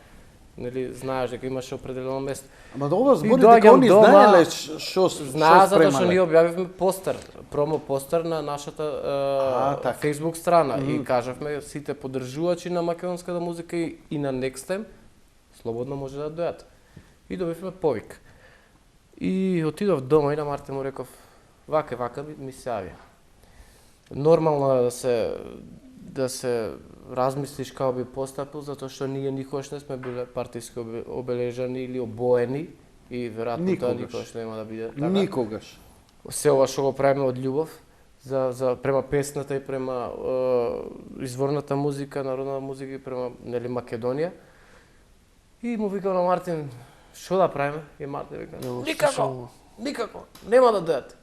Нели, знаеш дека имаше определено место. Ама да ова збори И доаѓам дека они дома, знаеле што Знаа затоа што ние спремале. објавивме постер, промо постер на нашата така. Facebook страна и кажавме сите поддржувачи на македонската музика и на Next Time слободно може да дојдат. И добивме повик. И отидов дома и на Марте му реков вака ми се јави. Нормално е да се размислиш како би постапил, затоа што ние никогаш не сме биле партиски обележани или обоени и веројатно тоа никогаш нема да биде така. Никогаш. Се ова што го правиме од љубов за према песната и према изворната музика, народна музика и према нели Македонија. И му викам на Мартин, што да правиме? И Мартин вика, Ја го никако, слушам. никако, нема да дојат.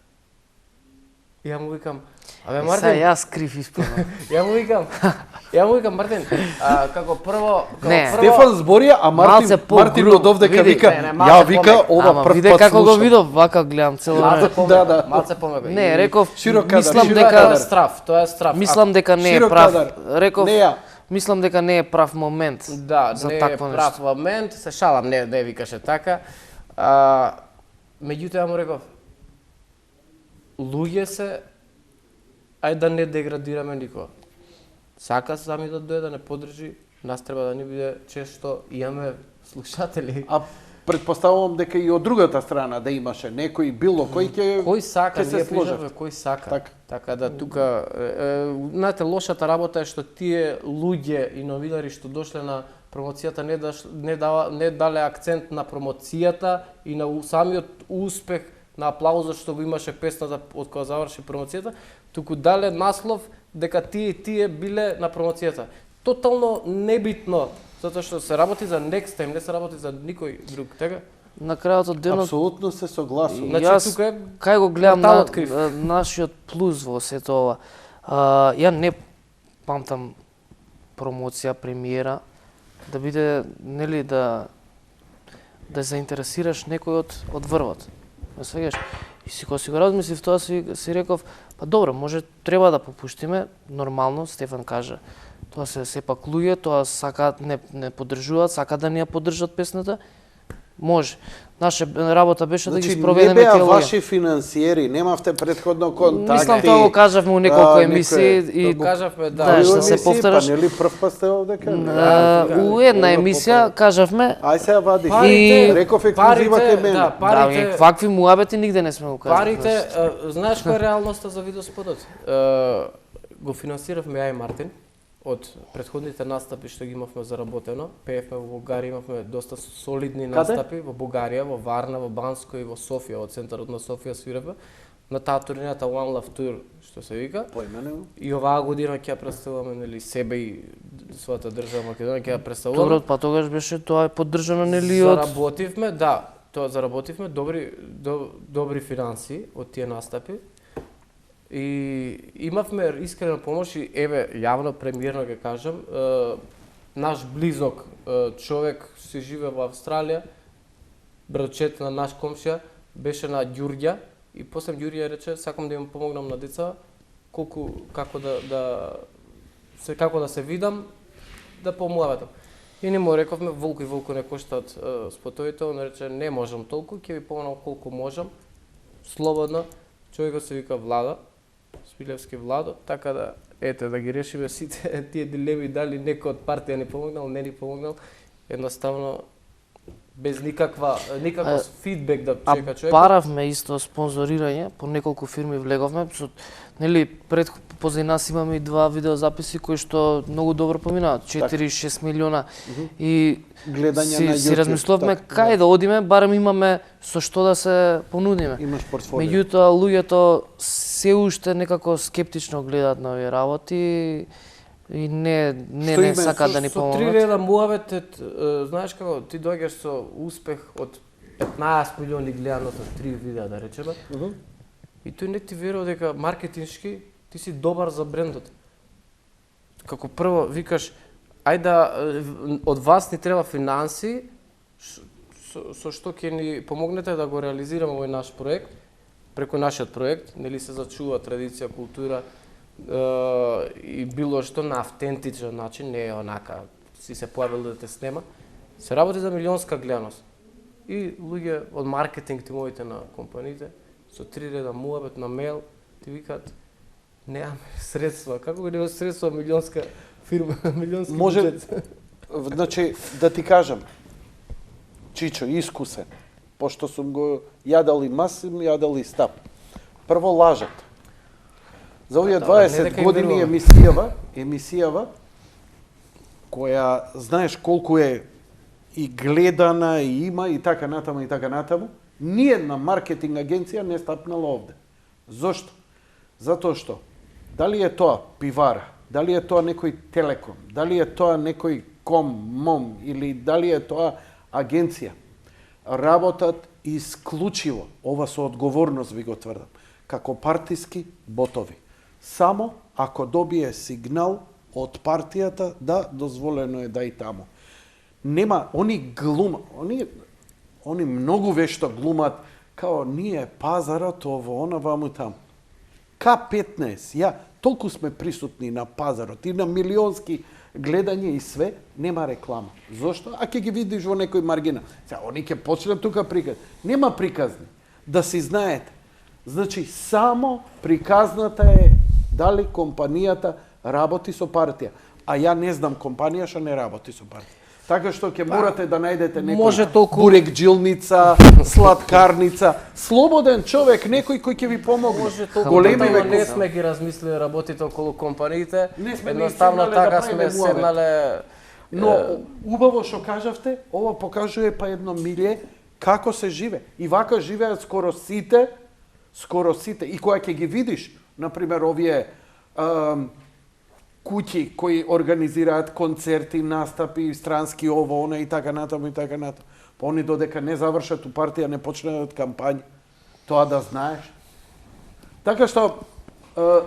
И ја му викам, абе Сега Мартин, јас крив испадам. ја му викам Мартин, како прво, Не. Стефан збори, а Малце Мартин по-груб. од овдека Види, вика, не, малце ја вика, помек. ова Ама прв виде пат како го слушам. видов, вака гледам цело малце време. помека, Да. малце помека. Не, реков, Широк кадар, мислам широк дека кадар. Тоа е страф. мислам дека не е Широк прав. кадар. Реков, Не ја. мислам дека не е прав момент. Да, за не е такво прав нешто. момент, се шалам, не викаше така. Меѓутоа ја му реков, луѓе се, ајде да не деградираме никога. Сака сами да дојде да не поддржи, нас треба да ни биде често, имаме слушатели. А предпоставувам дека и од другата страна да имаше некој било кој ќе Кој сака, ќе се ние сложат. пришавме кој сака. Така. Така да тука, знаете, лошата работа е што тие луѓе и новинари што дошле на промоцијата не дале акцент на промоцијата и на самиот успех на аплаузот што го имаше песната од кога заврши промоцијата, туку дале наслов дека тие биле на промоцијата. Тотално небитно, затоа што се работи за next time, не се работи за никој друг, така? На крајот од денот, Апсолутно се согласувам. Значи, јас тука е кај го гледам порталот крив. нашиот плюс во сето ова. Ја не памтам промоција, премиера, да биде, нели, да заинтересираш некој од врвот. Ме сваѓаш? И кога си го размислив тоа, си реков, па добро, може треба да попуштиме, нормално, Стефан кажа. Тоа се сепак луѓе, тоа сакаат, не поддржуваат, сакаат да ни ја поддржат песната. Може. Наша работа беше да ги Значи, не спроведеме беа тие луѓе. ваши финансиери, немавте предходно контакти. Мислам тоа го кажавме у неколку некој- емисии и Тоа кажавме, да. Да, што Во се емисии, повтораш. Па нели прв пат сте овдека? у една емисија кажавме, Ај сега вади. Парите- Реков ексклузива кај мене. да, да, парите, какви муабети нигде не сме го кажали. парите, знаеш која е реалноста за видеоспотот? Го финансиравме ја и Мартин од претходните настапи што ги имавме заработено. Пеевме во Бугарија, имавме доста солидни настапи во Бугарија, во Варна, во Банско и во Софија, во центарот на Софија свиревме. На таа турнината One Love Tour, што се вика. Поименено. И оваа година ќе ја представуваме, нели, себе и својата држава Македонија ќе ја представуваме. Добро, па тогаш беше тоа е поддржано нели од Заработивме, да, тоа заработивме добри финанси од тие настапи. И имавме искрена помош и еве јавно премиерно ќе кажам, наш близок човек се живее во Австралија, братчет на наш комшија, беше на Ѓурѓа и после Ѓурѓа рече сакам да им помогнам на деца како да се видам да помлаватам. И не му рековме волку и волку не коштаат спотовите, он рече не можам толку, ќе ви помогнам колку можам. Слободно, човекот се вика Влада, Смилевски Владо, така да ете да ги решиме сите тие дилеми дали некој од партија ни помогнал, не ни помогнал, едноставно без никаков фидбек да чека човекот. Баравме исто спонзорирање, по неколку фирми влеговме, со нели позади нас имаме и два видеозаписи кои што многу добро поминаат, 4-6 милиона и Гледање на си YouTube, размислувавме така, кај да одиме, барем имаме со што да се понудиме. Имаш портфолио. Меѓутоа луѓето се уште некако скептично гледаат на овие работи и не сакаат да ни Со 3 помогнат. реда муавет, знаеш како, ти доаѓаш со успех од 15 милиони гледано со 3 видеа, да речеме, и тој не ти верува дека маркетиншки ти си добар за брендот. Како прво викаш, ајде да од вас ни треба финанси, со што ќе ни помогнете да го реализираме овој наш проект, преку нашиот проект, нели се зачува традиција, култура, и било што на автентичен начин, не е онака, си се појавил да те снема, се работи за милионска гледаност. И луѓе од маркетинг тимовите на компаниите, со 3 реда муабет на мејл, ти викаат, немаме средства, како го нема средства милионска фирма, милионски Може, буџет? значи, да ти кажам, Чичо, искусен, пошто сум го јадал и мас, јадал и стап. Прво лажат. За овие Да, не 20 дека им години верувам. емисијава, која знаеш колку е и гледана, и има, и така натаму, ниедна маркетинг агенција не стапнала овде. Зошто? Затоа што, дали е тоа пивара, дали е тоа некој телеком, дали е тоа некој мом или дали е тоа агенција, работат исклучиво, ова со одговорност ви го тврдам, како партиски ботови. Само ако добие сигнал од партијата да дозволено е да и таму. Нема, они многу вешто глумат, као ние пазарот, ово, она, ваму таму. К15, толку сме присутни на пазарот и на милионски гледање и све, нема реклама. Зошто? А ќе ги видиш во некој маргина. Сега, они ќе почнат тука приказ. Нема приказни. Да си знаете. Значи, само приказната е дали компанијата работи со партија. А ја не знам компанија што не работи со партија. Така што ќе морате да најдете некој бурекджилница, сладкарница, слободен човек, некој кој ќе ви помогне. Може толку Големи детално не векови. сме ги размислили работите околу компаниите. Не сме Едноставно седнале да така правиме сме муабет. седнале. Но убаво што кажавте, ова покажува па едно милје како се живе. И вака живеат скоро сите. И кога ќе ги видиш, например, овие куќи кои организираат концерти, настапи, странски ово, она и така натаму. Па они додека не завршат у партија, не почнат кампања. Тоа да знаеш. Така што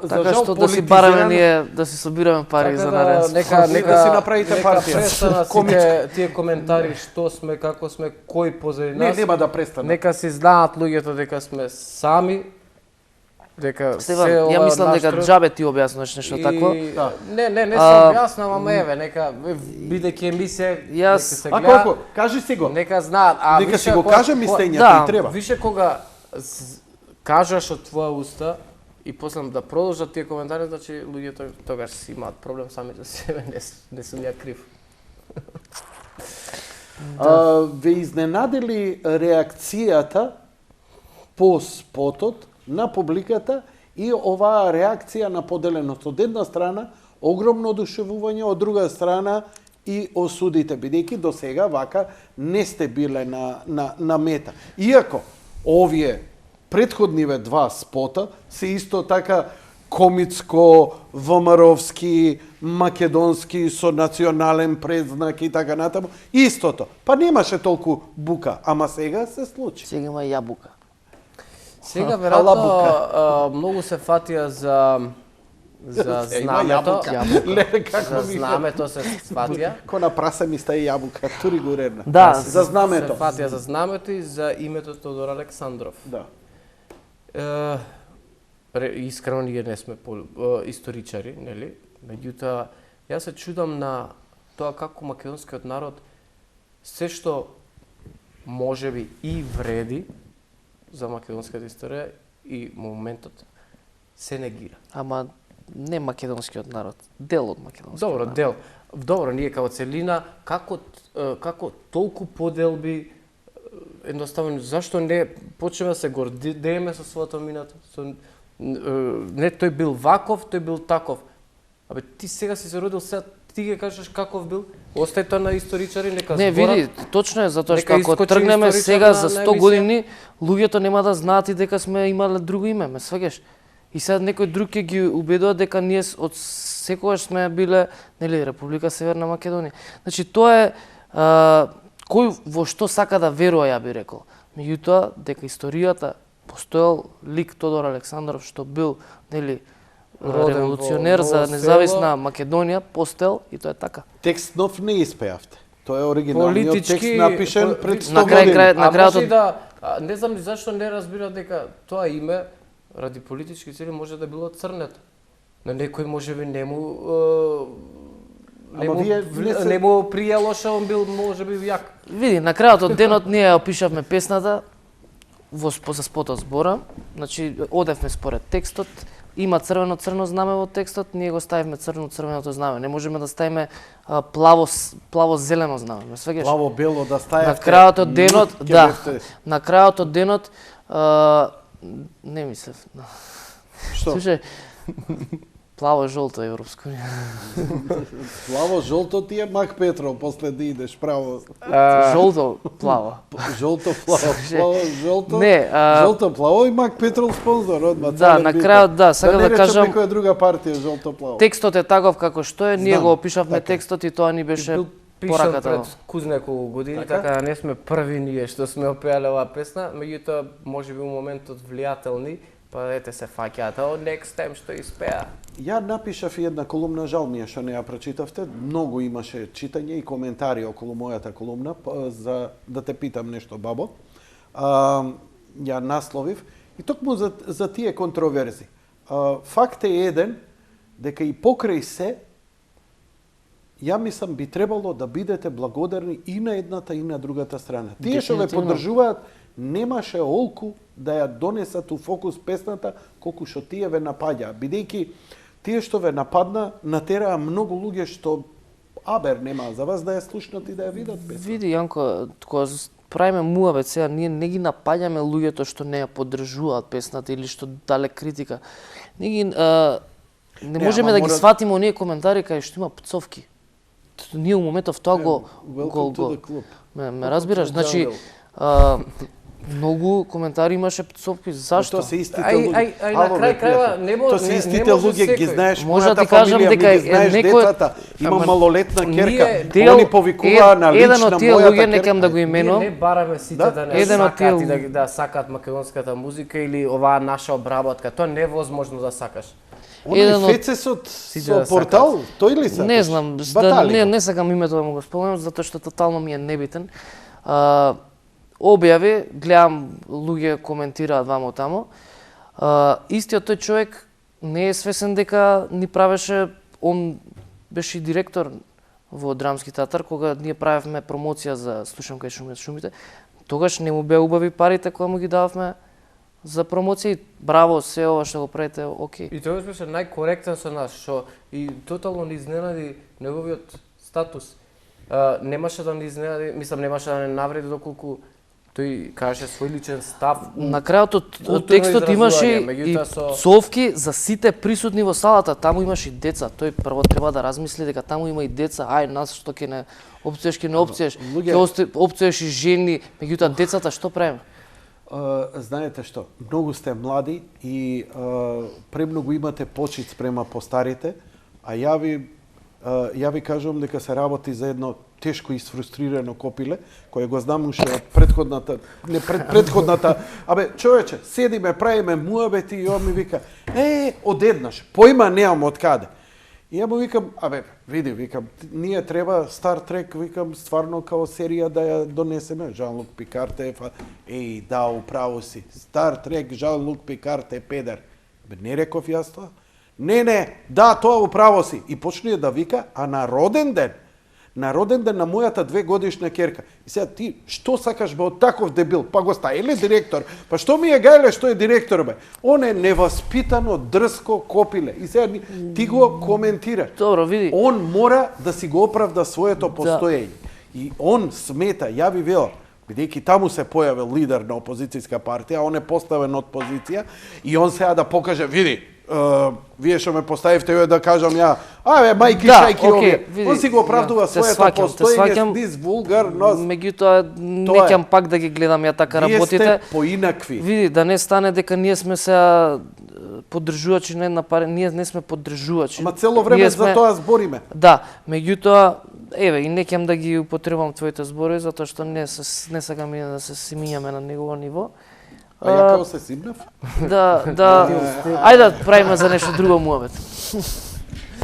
Така што да си бараме ние, да си собираме пари за наред. Нека да си направите партија. Престанат Комичка. сите тие коментари што сме, како сме, кој позади Не, нас. нема да престане. Нека си знаат луѓето дека сме сами. Дека Стефан, се ја ова мислам наш дека труд. џабе ти објаснуваш нешто тако. Да. Не се објаснам, ама еве, нека бидејќи емисија, нека се А гледа. колку? Кажи си го. Нека знаат, а Нека си више го кога- каже мислењето да, и треба. Више кога кажаш од твоја уста и после да продолжат тие коментари, значи луѓето тогаш си имаат проблем сами за себе, не сум ја крив. Ве изненадили реакцијата по спотот на публиката и оваа реакција на поделеното. Од една страна, огромно одушевување, од друга страна и осудите, бидејќи до сега вака не сте биле на мета. Иако овие претходниве два спота се исто така комицко, ВМРО-вски, македонски, со национален предзнак и така натаму. Истото. Па немаше толку бука, ама сега се случи. Сега има јабука. Сега Халабука. веројатно многу се фатија за Има знамето. јабука. Леле, како За ми знамето се сватија. Ко на праса ми стаи јабука, тури го редна. Да, За знамето. Се фатија за знамето и за името Тодор Александров. Да. Искрено ние не сме историчари, нели? Меѓутоа, јас се чудам на тоа како македонскиот народ се што можеби и вреди за македонската историја и моментот се негира. ама не македонскиот народ, дел од македонскиот Добро, народ. дел. Добро, ние како целина, како толку поделби, едноставно, зашто не почнеме да се гордееме со своето минато? Не, тој бил ваков, тој бил таков. Абе, ти сега си се родил, сега ти ги кажеш каков бил? Остај тоа на историчари, нека Не, зборат. види, точно е, затоа што Нека ако искочи тргнеме историчар сега на за 100 емисија. години, луѓето нема да знаат и дека сме имале друго име, ме сваѓаш? И сега некој друг ќе ги убедува дека ние од секогаш сме биле, нели, Република Северна Македонија. Значи тоа е кој во што сака да верува, ја би рекол. Меѓутоа дека историјата постоел лик Тодор Александров што бил, нели, Роден револуционер во за Ново независна Македонија, постел и тоа е така. Текстнов не испеавте. Тоа е оригиналниот Политички, текст напишен пред 100 На крај години. на А крајот може и од- да, не знам ни зашто не разбира дека тоа име ради политички цели може да било црнето. На некој можеби не му Ама вие не се- не му пријало што он бил можеби јак. Види, на крајот од денот ние ја опишавме песната за спотот збора. Значи, одевме според текстот, има црвено знаме во текстот, ние го ставивме црвеното знаме. Не можеме да ставиме плаво-зелено знаме, ме сваѓаш? Плаво-бело да стајавте. На крајот од денот, ќе да, бевте- на крајот од денот, не мислев. Што? Слушај, плаво-жолто европско. Плаво-жолто ти е Мак Петров, после да идеш право. Жолто, плаво. Жолто, Не, жолто плаво и Мак Петров спонзор одма. Да, на крајот, да, сега да не кажам, некоја друга партија жолто плаво. текстот е таков како што е, ние Знам, го опишавме така е. текстот и тоа ни беше Бил пишам пораката. пред кузнеколку години, Така? така да не сме први ние што сме опеале оваа песна, меѓутоа можеби у моментот влијателни, па ете се фаќаат, о, next time што испеа. Ја напишав и една колумна, жал ми е што не ја прочитавте. Многу имаше читање и коментари околу мојата колумна за да те питам нешто, бабо. Ја насловив и токму за тие контроверзи. Факт е еден дека и покрај се ја мислам би требало да бидете благодарни и на едната и на другата страна. Тие што ве Дефинитивно. поддржуваат немаше олку да ја донесат у фокус песната колку што тие ве напаѓаа, бидејќи тие што ве нападна натераа многу луѓе што абер нема за вас да ја слушнат и да ја видат песната. Види, Јанко, кога правиме муавет сега, ние не ги напаѓаме луѓето што не ја поддржуваат песната или што дале критика. Ние ги, не можеме ама да ги мора- сватиме оние коментари кај што има пцовки. Ние у моментов тоа го Welcome to the club. ме разбираш, to the значи jungle. многу коментари имаше пцовки, зашто? Тоа се истите Ај, луѓе. ај, на Ало, крај бе, крајва, пријател. не може- Тоа се не истите може луѓе, ги секој. знаеш, Може да мојата ти кажам фамилија, дека ми ги знаеш некој- децата. Има Ама малолетна керка. Дел- Они повикуваа на еден лична од тие мојата луѓе, не керка. кем да го Ние именувам, не бараме сите Да. да не Еден од сакаат тие и да сакаат македонската музика или оваа наша обработка. Тоа не е возможно да сакаш. Оној еден од- фецесот Сите со да портал, тој ли сакаш? не знам, Батали го. не сакам името да му го споменам, затоа што тотално ми е небитен. Објави, гледам луѓе коментираат вамо тамо. Истиот тој човек не е свесен дека ни правеше, он беше и директор во Драмски театар, кога ние правевме промоција за Слушам кај шумите, тогаш не му беа убави парите кои му ги дававме за промоција и браво, се ова што го правите, окей. И тој беше најкоректен со нас, што и тотално ни изненади неговиот статус. Немаше да ни изненади, мислам, немаше да не навреди доколку тој каже свој личен став. На крајот од Културно текстот имаше изразување, и меѓутоа со- пцовки за сите присутни во салата, таму имаше и деца. Тој прво треба да размисли дека таму има и деца, ај нас што ќе не опцеш, ќе не опцеш, луѓе- ќе опцеш и жени, меѓутоа децата што правиме? Знаете што, многу сте млади и премногу имате почит спрема постарите, а ја ви кажувам дека се работи за едно тешко и сфрустрирано копиле, кое го знам уште од предходната, абе, човече, седиме, правиме муабети и он ми вика, одеднаш, појма немам од каде. И ја му викам, абе, види, викам, ние треба Star Trek, викам, стварно као серија да ја донесеме. Жан-Лук Пикард е, да, управо си. Star Trek, Жан-Лук Пикард е педер. Бе, не реков јас тоа? Не, да, тоа управо си. И почне да вика, а на роден ден на мојата 2-годишна керка. И сега ти, што сакаш бе од таков дебил? Па го ставиле директор. Па што ми е гајле што е директор бе? Он е неваспитано, дрско копиле. И сега ти го коментираш. Добро, види. Он мора да си го оправда своето постоење. И он смета, ја ви велам, бидејќи таму се појавил лидер на опозицијска партија, он е поставен од позиција и он сега да покаже, види, вие што ме поставивте ја да кажам ја, мајки шајки овие. Он си го оправдува своето постоење, низ вулгарност. Меѓутоа, не ќам пак да ги гледам ја така работите. Вие сте поинакви. Види, да не стане дека ние сме сега поддржувачи на една партија, ние не сме поддржувачи. Ама цело време за тоа збориме. Да, меѓутоа, еве, и не ќам да ги употребам твоите зборови, затоа што не сакам и да се симињаме на негово ниво. А ја како се симнав? Да, ајде да правиме за нешто друго муабет.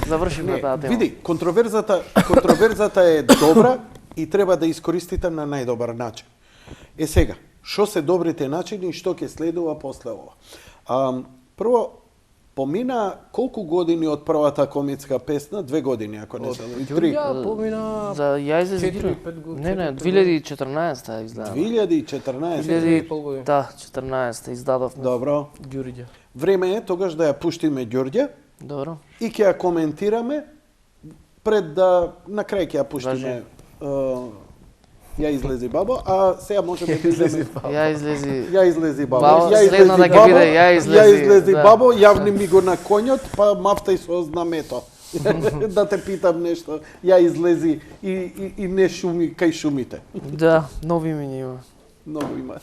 Завршиме таа тема. Види, контроверзата е добра и треба да искористите на најдобар начин. Сега, што се добрите начини и што ќе следува после ова? Прво, помина колку години од првата комицка песна? 2 години, ако не се лъжам. 3. Ја помина За ја излезе 4-5 години. Не, 2014 издаде. 2014. Да, 14 издадовме. Добро. Ѓурѓа. Време е тогаш да ја пуштиме Ѓорѓа Добро. и ќе ја коментираме пред да на крај ќе ја пуштиме ја излези бабо, а сега можеме да излезе Ја излези. Ја излези бабо. Бабо, Ја следно да ги бабо, биде, ја излези, да. бабо, јавни ми го на конјот, па мафтај со знамето. Да те питам нешто. Ја излези и не шуми кај шумите. Да, нови имиња има. Многу има.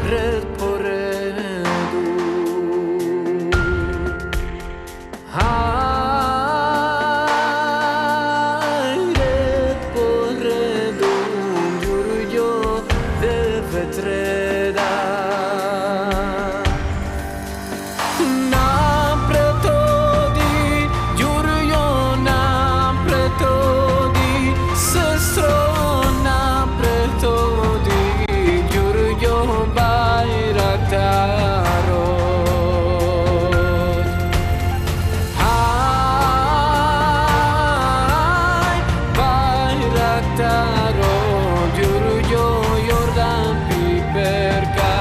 ред по реду. Ред по реду, ѓурѓо девет реда. Напред оди, ѓурѓо напред оди, сестро напред оди, ѓурѓо бајрактарот. Bajraktarot, ѓурѓо Јордан Пиперка.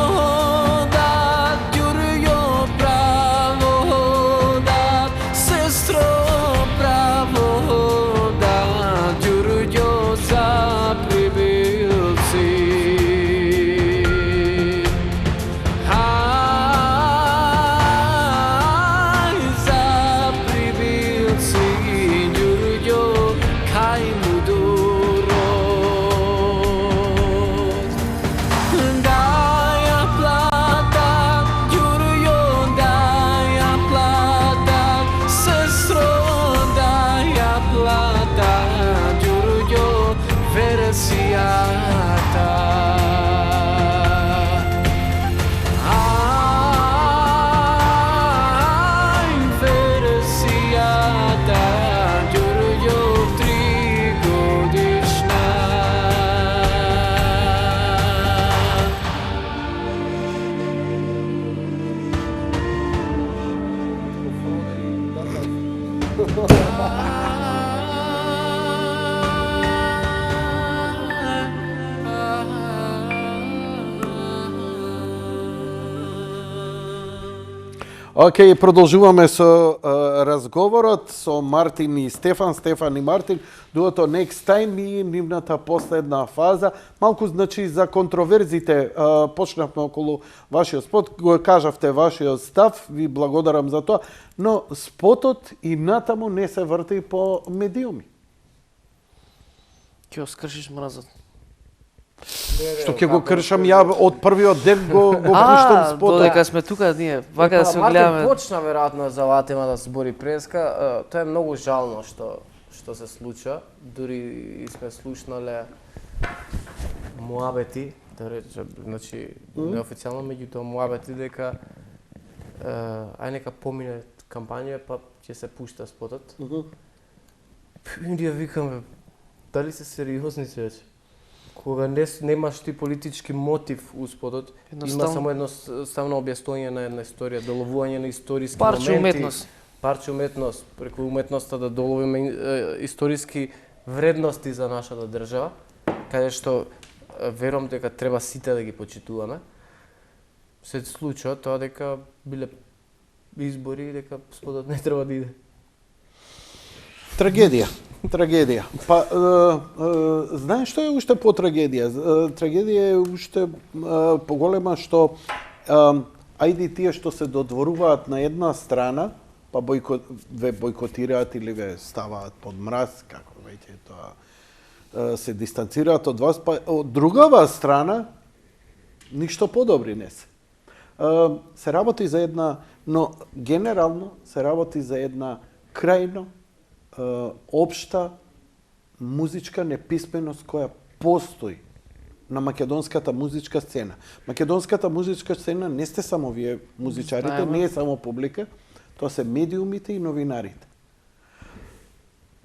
Pravodat, ѓурѓо pravodat, sestro pravodat, ѓурѓo za pribilci. Za pribilci, ѓурѓo kaj mudurot. Daja plata, ѓурѓo daja plata, sestro daja plata, ѓурѓo вересијата. Вересијата, ѓурѓо 3-годишна. Океј, продолжуваме со разговорот со Мартин и Стефан, Стефан и Мартин. Дуото Next Time и нивната последна фаза. Малку, значи, за контроверзите почнавме околу вашиот спот. Го кажавте вашиот став, ви благодарам за тоа. Но спотот и натаму не се врти по медиуми. Ќе скршиш мразот. Што ќе го кршам ја од првиот ден го пуштам спотот. Додека сме тука ние, вака да се Мартин гледаме. почна веројатно за оваа тема да збори преска. Тоа е многу жално што се случа. Дури и сме слушнале муабети, да речем, значи неофицијално меѓутоа муабети дека ај нека помине кампања па ќе се пушта спотот. Ние викаме, дали се сериозни се вече? Кога немаш ти политички мотив у спотот, има само едноставно објаснување на една историја, доловување на историски Парче моменти. уметност. Парче уметност, преку уметноста да доловиме историски вредности за нашата држава, каде што верувам дека треба сите да ги почитуваме. Се случува тоа дека биле избори и дека спотот не треба да иде. Трагедија. Трагедија. Па, знаеш што е уште по трагедија? Трагедија е уште поголема што ајде тие што се додворуваат на една страна, па ве бойкотираат или ве ставаат под мраз, како веќе тоа се дистанцираат од вас, па од другава страна ништо подобри не се. Се работи за една, но генерално се работи за една крајно општа музичка неписменост која постои на македонската музичка сцена. Македонската музичка сцена не сте само вие музичарите, не е само публика, тоа се медиумите и новинарите.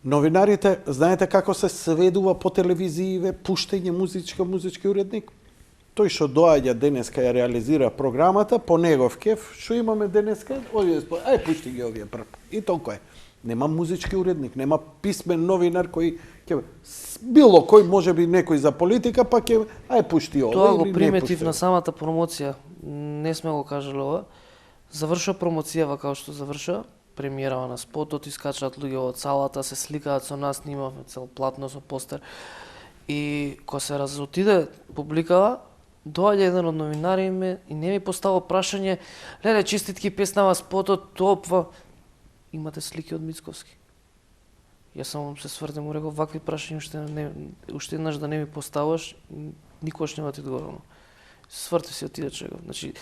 Новинарите, знаете како се сведува по телевизииве пуштање музички уредник? Тој што доаѓа денеска ја реализира програмата, по негов кеф, што имаме денеска, ај пушти ги овие прв. И толку е. Нема музички уредник, нема писмен новинар кој ќе било кој можеби некој за политика, па ќе ај пушти ова. Тоа го или не приметив пушти на ова. самата промоција. Не сме го кажале ова. Завршува промоцијава како што завршува, премиерава на спотот, искачаат луѓе од салата, се сликаат со нас, снимавме цел платно со постер. И кога се разотиде публикава, доаѓа еден од новинари и не ми поставува прашање: "Леле, честитки, песнава спотот, топва. Имате слики од Мицковски?" Јас само се сврдем, му реков: "Вакви прашања уште еднаш да не ми поставаш, никогаш нема ти одговорам." Сврти си отиде човеков. Значи,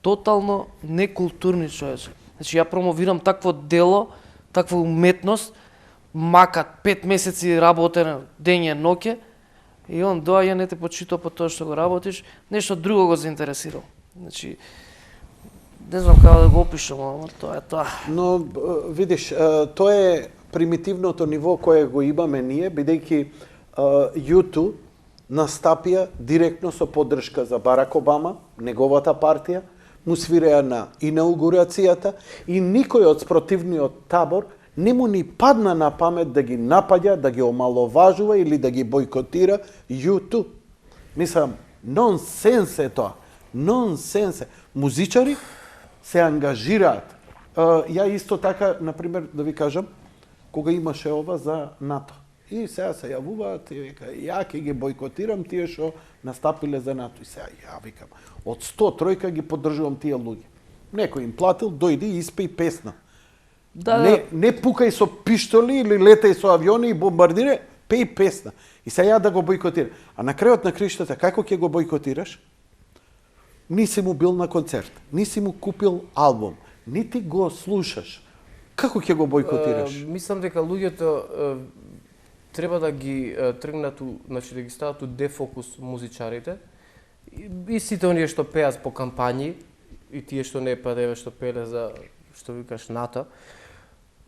тотално некултурни човече. Значи, ја промовирам такво дело, таква уметност, макат 5 месеци работене, дење, ноќе, и он доаѓа, не те почитува по тоа што го работиш, нешто друго го заинтересирал. Значи, не знам како да го опишам, ама тоа е тоа. Но видиш, тоа е примитивното ниво кое го имаме ние, бидејќи YouTube настапија директно со поддршка за Барак Обама, неговата партија, му свиреа на инаугурацијата и никој од спротивниот табор не му ни падна на памет да ги напаѓа, да ги омаловажува или да ги бойкотира YouTube. Мислам, нонсенс е тоа. Нонсенс е. Музичари се ангажираат. Ја исто така, например, да ви кажам, кога имаше ова за НАТО. И сега се јавуваат и вика, ја ќе ги бойкотирам тие што настапиле за НАТО. И сега ја викам, од 100 ги поддржувам тие луѓе. Некој им платил, дојди и испеј песна. Да, не пукај со пиштоли или летај со авиони и бомбардирај, пеј песна. И сега ја да го бойкотирам. А на крајот на криштата, како ќе го бойкотираш? Ниси му бил на концерт, ниси му купил албум, нити го слушаш. Како ќе го бойкотираш? Мислам дека луѓето треба да ги тргнат, значи да ги стават у дефокус музичарите. И сите оние што пеат по кампањи, и тие што не пеат, еве што пееле за, што викаш, НАТО.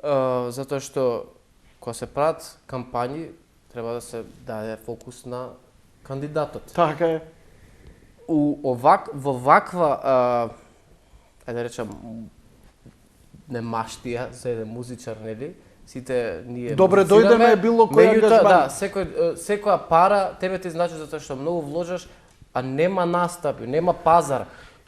Затоа што кога се прават кампањи, треба да се даде фокус на кандидатот. Така е. Во ваква, ајде да речам, немаштија за еден музичар, нели? Сите ние Добре, дојдеме било кој меѓутоа, ангажман. да, секоја пара тебе ти значи затоа што многу вложаш, а нема настапи, нема пазар.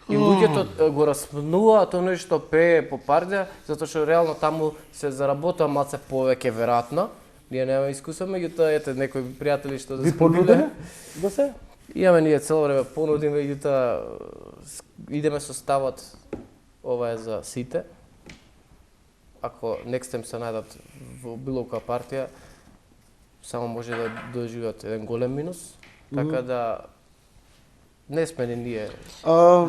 И луѓето го распнуваат оној што пее по пардија, затоа што реално таму се заработува малце повеќе веројатно. Ние немаме искуство, меѓутоа ете некои пријатели што Ви понудиле да се? Имаме ние цело време понуди, меѓутоа идеме со ставот ова е за сите. Ако next time се најдат во било која партија, само може да доживеат еден голем минус, така да не сме ни ние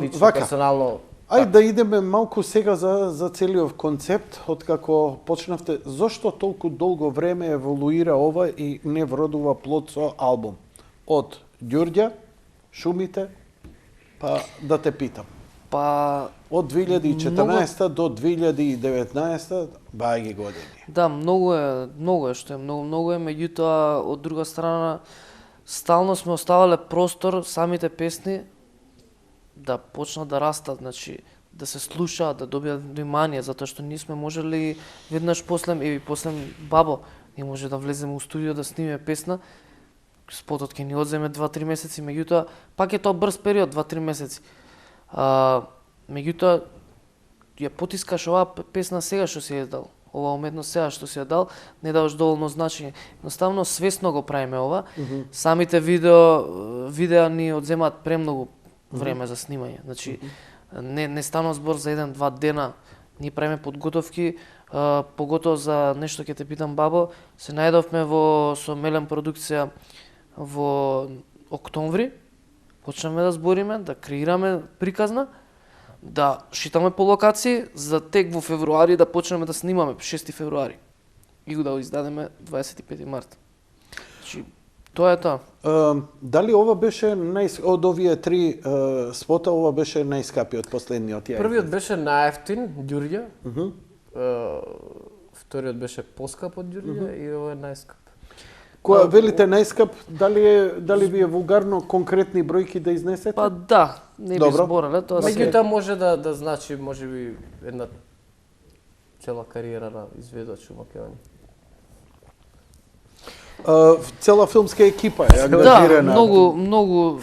лично, вака. персонално. Ајде да идеме малку сега за целиот концепт, откако почнавте, зошто толку долго време еволуира ова и не вродува плод со албум? Од Ѓурѓа, Шумите, па да те питам. Па, Од 2014 до 2019, бајги години. да, многу е што е, многу е, меѓутоа, од друга страна, стално сме оставале простор самите песни да почнат да растат, значи, да се слушаат, да добијат внимание, затоа што ние сме можели веднаш после Бабо, ние може да влеземе у студио да снимиме песна, спотот ќе ни одземе 2-3 месеци, меѓутоа, пак е тоа брз период, 2-3 месеци. Меѓутоа, ја потискаш оваа песна сега што си ја дал, ова уметност сега што си ја дал, не даваш доволно значење. Едноставно свесно го правиме ова. Самите видеа ни одземаат премногу време за снимање. Значи, не станува збор за 1-2 дена. Ние правиме подготовки, поготово за нешто ќе те питам, Бабо, се најдовме со Мелем продукција во октомври, почнаме да збориме, да креираме приказна, да шитаме по локации, за тек во февруари да почнеме да снимаме 6 февруари и да го издадеме 25 март. Значи, тоа е тоа. Дали ова беше од овие 3 спота, ова беше најскапиот последниот ја? Првиот беше најефтин, Ѓурѓа. вториот беше поскап од Ѓурѓа и овој е најскап. Која велите најскап, дали ви е вулгарно конкретни бројки да изнесете? Па да, не би Добро. зборале, тоа се... Меѓутоа може да значи можеби една цела кариера на изведувач у Македонија. Цела филмска екипа е Да, ангажирана. многу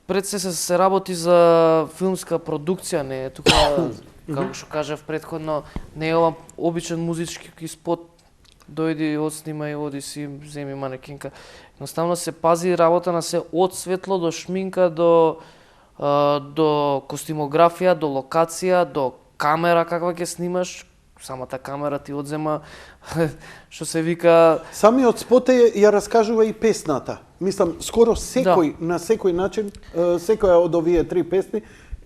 пред се работи за филмска продукција, не е тука како што кажав претходно, не е ова обичен музички спот, дојди, отснимај, оди си, земи манекинка. Едноставно се пази работа на се од светло до шминка до костимографија, до локација, до камера каква ќе снимаш. Самата камера ти одзема што се вика Самиот спот ја раскажува и песната. Мислам, скоро секој, на секој начин, секоја од овие 3 песни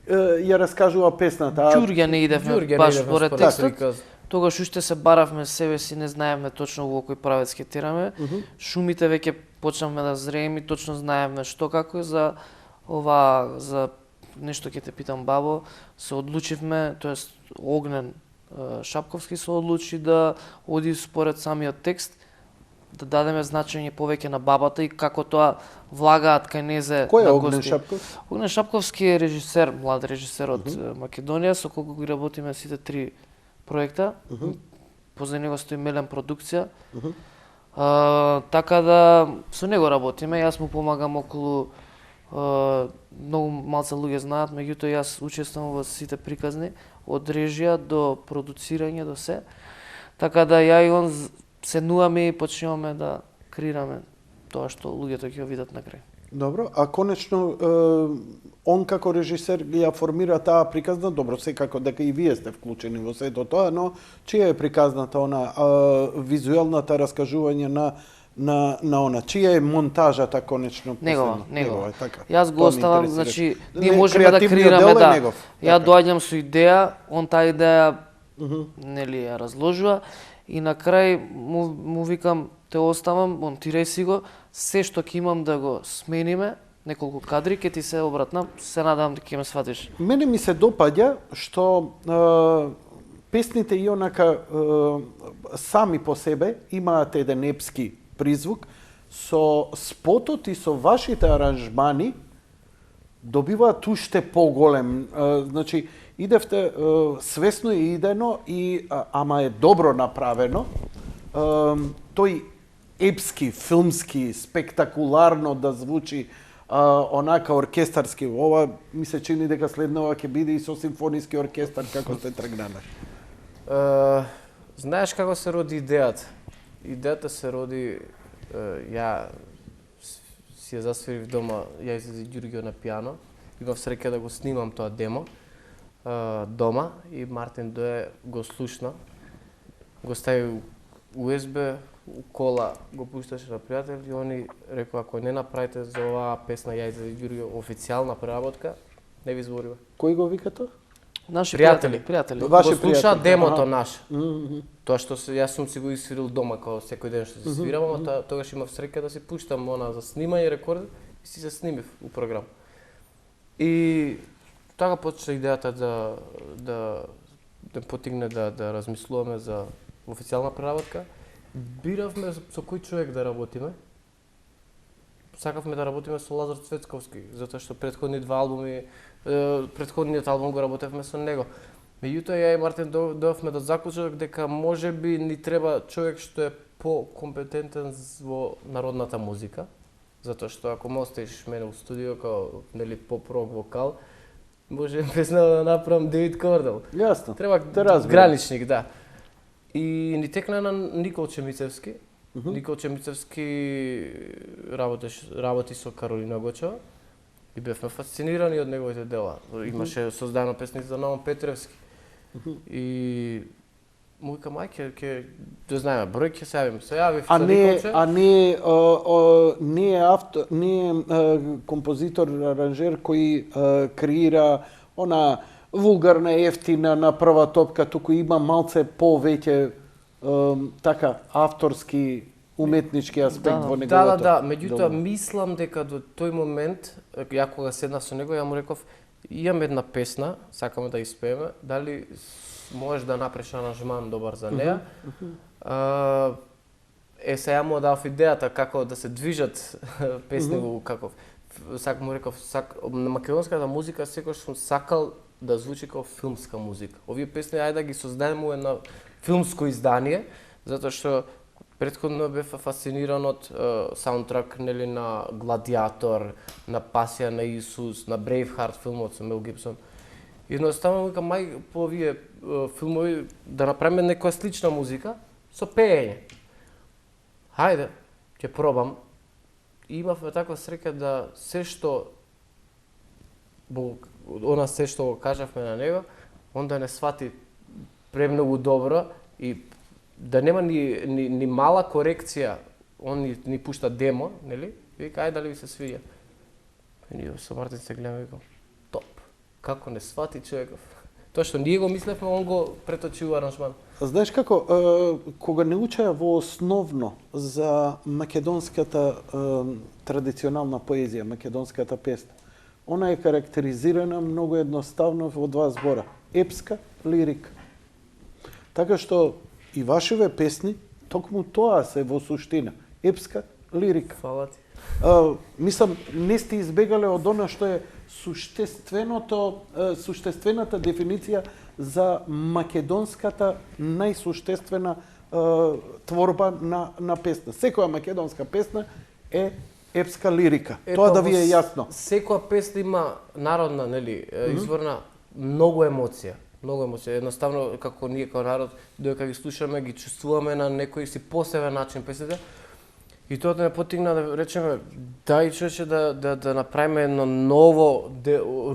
ја раскажува песната. Ѓурѓа не идевме Ѓурѓа баш не идевме според според текстот. приказ. Тогаш уште се баравме себе си, не знаевме точно во кој правец ќе тераме. Шумите веќе почнавме да зрееме, точно знаевме што како е за ова, за нешто ќе те питам бабо, се одлучивме, тоест Огнен Шапковски се одлучи да оди според самиот текст, да дадеме значење повеќе на бабата и како тоа влагаат кај незе Кој е на Огнен гости. Шапковски? Огнен Шапковски е режисер, млад режисер од Македонија, со колку ги работиме сите 3 проекта. Позади него стои Мелен продукција. Така да со него работиме, јас му помагам околу многу малце луѓе знаат, меѓутоа јас учествувам во сите приказни, од режија до продуцирање до се. Така да ја и он седнуваме и почнуваме да креираме тоа што луѓето ќе го видат на крај. Добро, а конечно он како режисер ја формира таа приказна, добро, секако дека и вие сте вклучени во сето тоа, но чија е приказната она визуелната раскажување на она, чија е монтажата конечно последно? Негова. е, така. Јас го Тоа ме оставам, интересира. значи, Не, ние можеме да креативниот креираме, дел е да. негов, Ја така. доаѓам со идеја, он таа идеја нели ја разложува и на крај му викам те оставам, монтирај си го, се што ќе имам да го смениме, неколку кадри ќе ти се обратнам, се надевам дека ќе ме сватиш. Мене ми се допаѓа што песните и онака сами по себе имаат еден епски призвук, со спотот и со вашите аранжмани добиваат уште поголем. Значи, идевте свесно и идено, ама е добро направено. Тој епски, филмски, спектакуларно да звучи онака оркестарски. Ова ми се чини дека следнова ќе биде и со симфониски оркестар како сте тргнале. Знаеш како се роди идејата? Идејата се роди, ја си ја засвирив дома, ја излезе Ѓурѓо на пијано, имав среќа да го снимам тоа демо дома и Мартин дое го слушна, го стави USB, у кола го пушташе на пријател и они рекоа ако не направите за оваа песна ја излезе Ѓурѓо официјална преработка, не ви зборува. Кој го вика тоа? Наши Пријатели. пријатели. Ваши Го слуша пријатели. демото Аха. наше. Тоа што јас сум си го исвирил дома као секој ден што се свирам, ама тогаш имав среќа да си пуштам она за снимање рекорд и си се снимив у програм. И така почна идејата да потигне да размислуваме за официјална преработка. Биравме со кој човек да работиме. Сакавме да работиме со Лазар Цветковски, затоа што претходниот албум го работевме со него. Меѓутоа ја и Мартин дојавме до заклучок дека можеби ни треба човек што е покомпетентен во народната музика, затоа што ако ме оставиш мене у студио као нели поп-рок вокал, може без да направам Девид Кордел. Јасно. Треба те разбирам. граничник, да. И ни текна на Никол Чемицевски. Никол Чемицевски работи со Каролина Гочева и бевме фасцинирани од неговите дела. Имаше создано песни за Наум Петревски. И му викам, ќе да знаеме, број ќе се јавим. Се јавив за Николче. Не е композитор, аранжер кој креира она вулгарна, ефтина на прва топка, туку има малце повеќе така авторски уметнички аспект во неговото. Да, меѓутоа мислам дека до тој момент, ја кога седнав со него, ја му реков, Имам една песна, сакаме да испееме, дали можеш да направиш аранжман добар за неа? Сега му дав идејата како да се движат песни како сакам му реков, на македонската музика секогаш сум сакал да звучи како филмска музика. Овие песни ајде да ги создадеме у едно филмско издание, затоа што претходно бев фасциниран од саундтрак нели на Гладиатор, на Пасија на Исус, на Брейвхарт филмот со Мел Гибсон. Едноставно викам мај по овие филмови да направиме некоја слична музика со пеење. Хајде, ќе пробам. И имавме таква среќа да се што се што го кажавме на него, он да не свати премногу добро и да нема ни мала корекција. Он ни пушта демо, нели? Вика, ајде дали ви се свиѓа. И ние со Мартин се гледаме и викам, топ. Како не свати човеков. Тоа што ние го мислевме, он го преточи у аранжман. Знаеш како, кога не учеа во основно за македонската традиционална поезија, македонската песна, она е карактеризирана многу едноставно во два збора. Епска, лирика. Така што и вашиве песни, токму тоа се во суштина. Епска, лирика. Фала ти. Мислам, не сте избегале од она што е суштествената дефиниција за македонската најсуштествена творба на песна. Секоја македонска песна е епска лирика. Тоа да ви е јасно. Секоја песна има народна, нели, изворна многу емоција. Многу емоција. Едноставно како ние како народ додека ги слушаме, ги чувствуваме на некој си посебен начин песните. И тоа да не потигна да речеме дај човече да направиме едно ново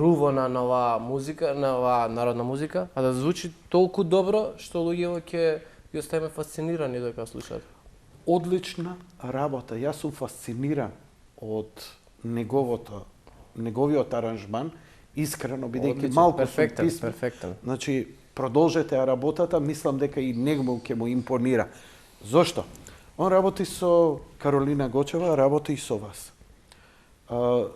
руво на нова музика, на оваа народна музика, а да звучи толку добро што луѓето ќе ги оставиме фасцинирани додека слушаат. Одлична работа. Јас сум фасциниран од неговиот аранжман, искрено бидејќи малку сум писмен. Перфектен. Значи, продолжете работата, мислам дека и него ќе му импонира. Зошто? Он работи со Каролина Гочева, работи и со вас.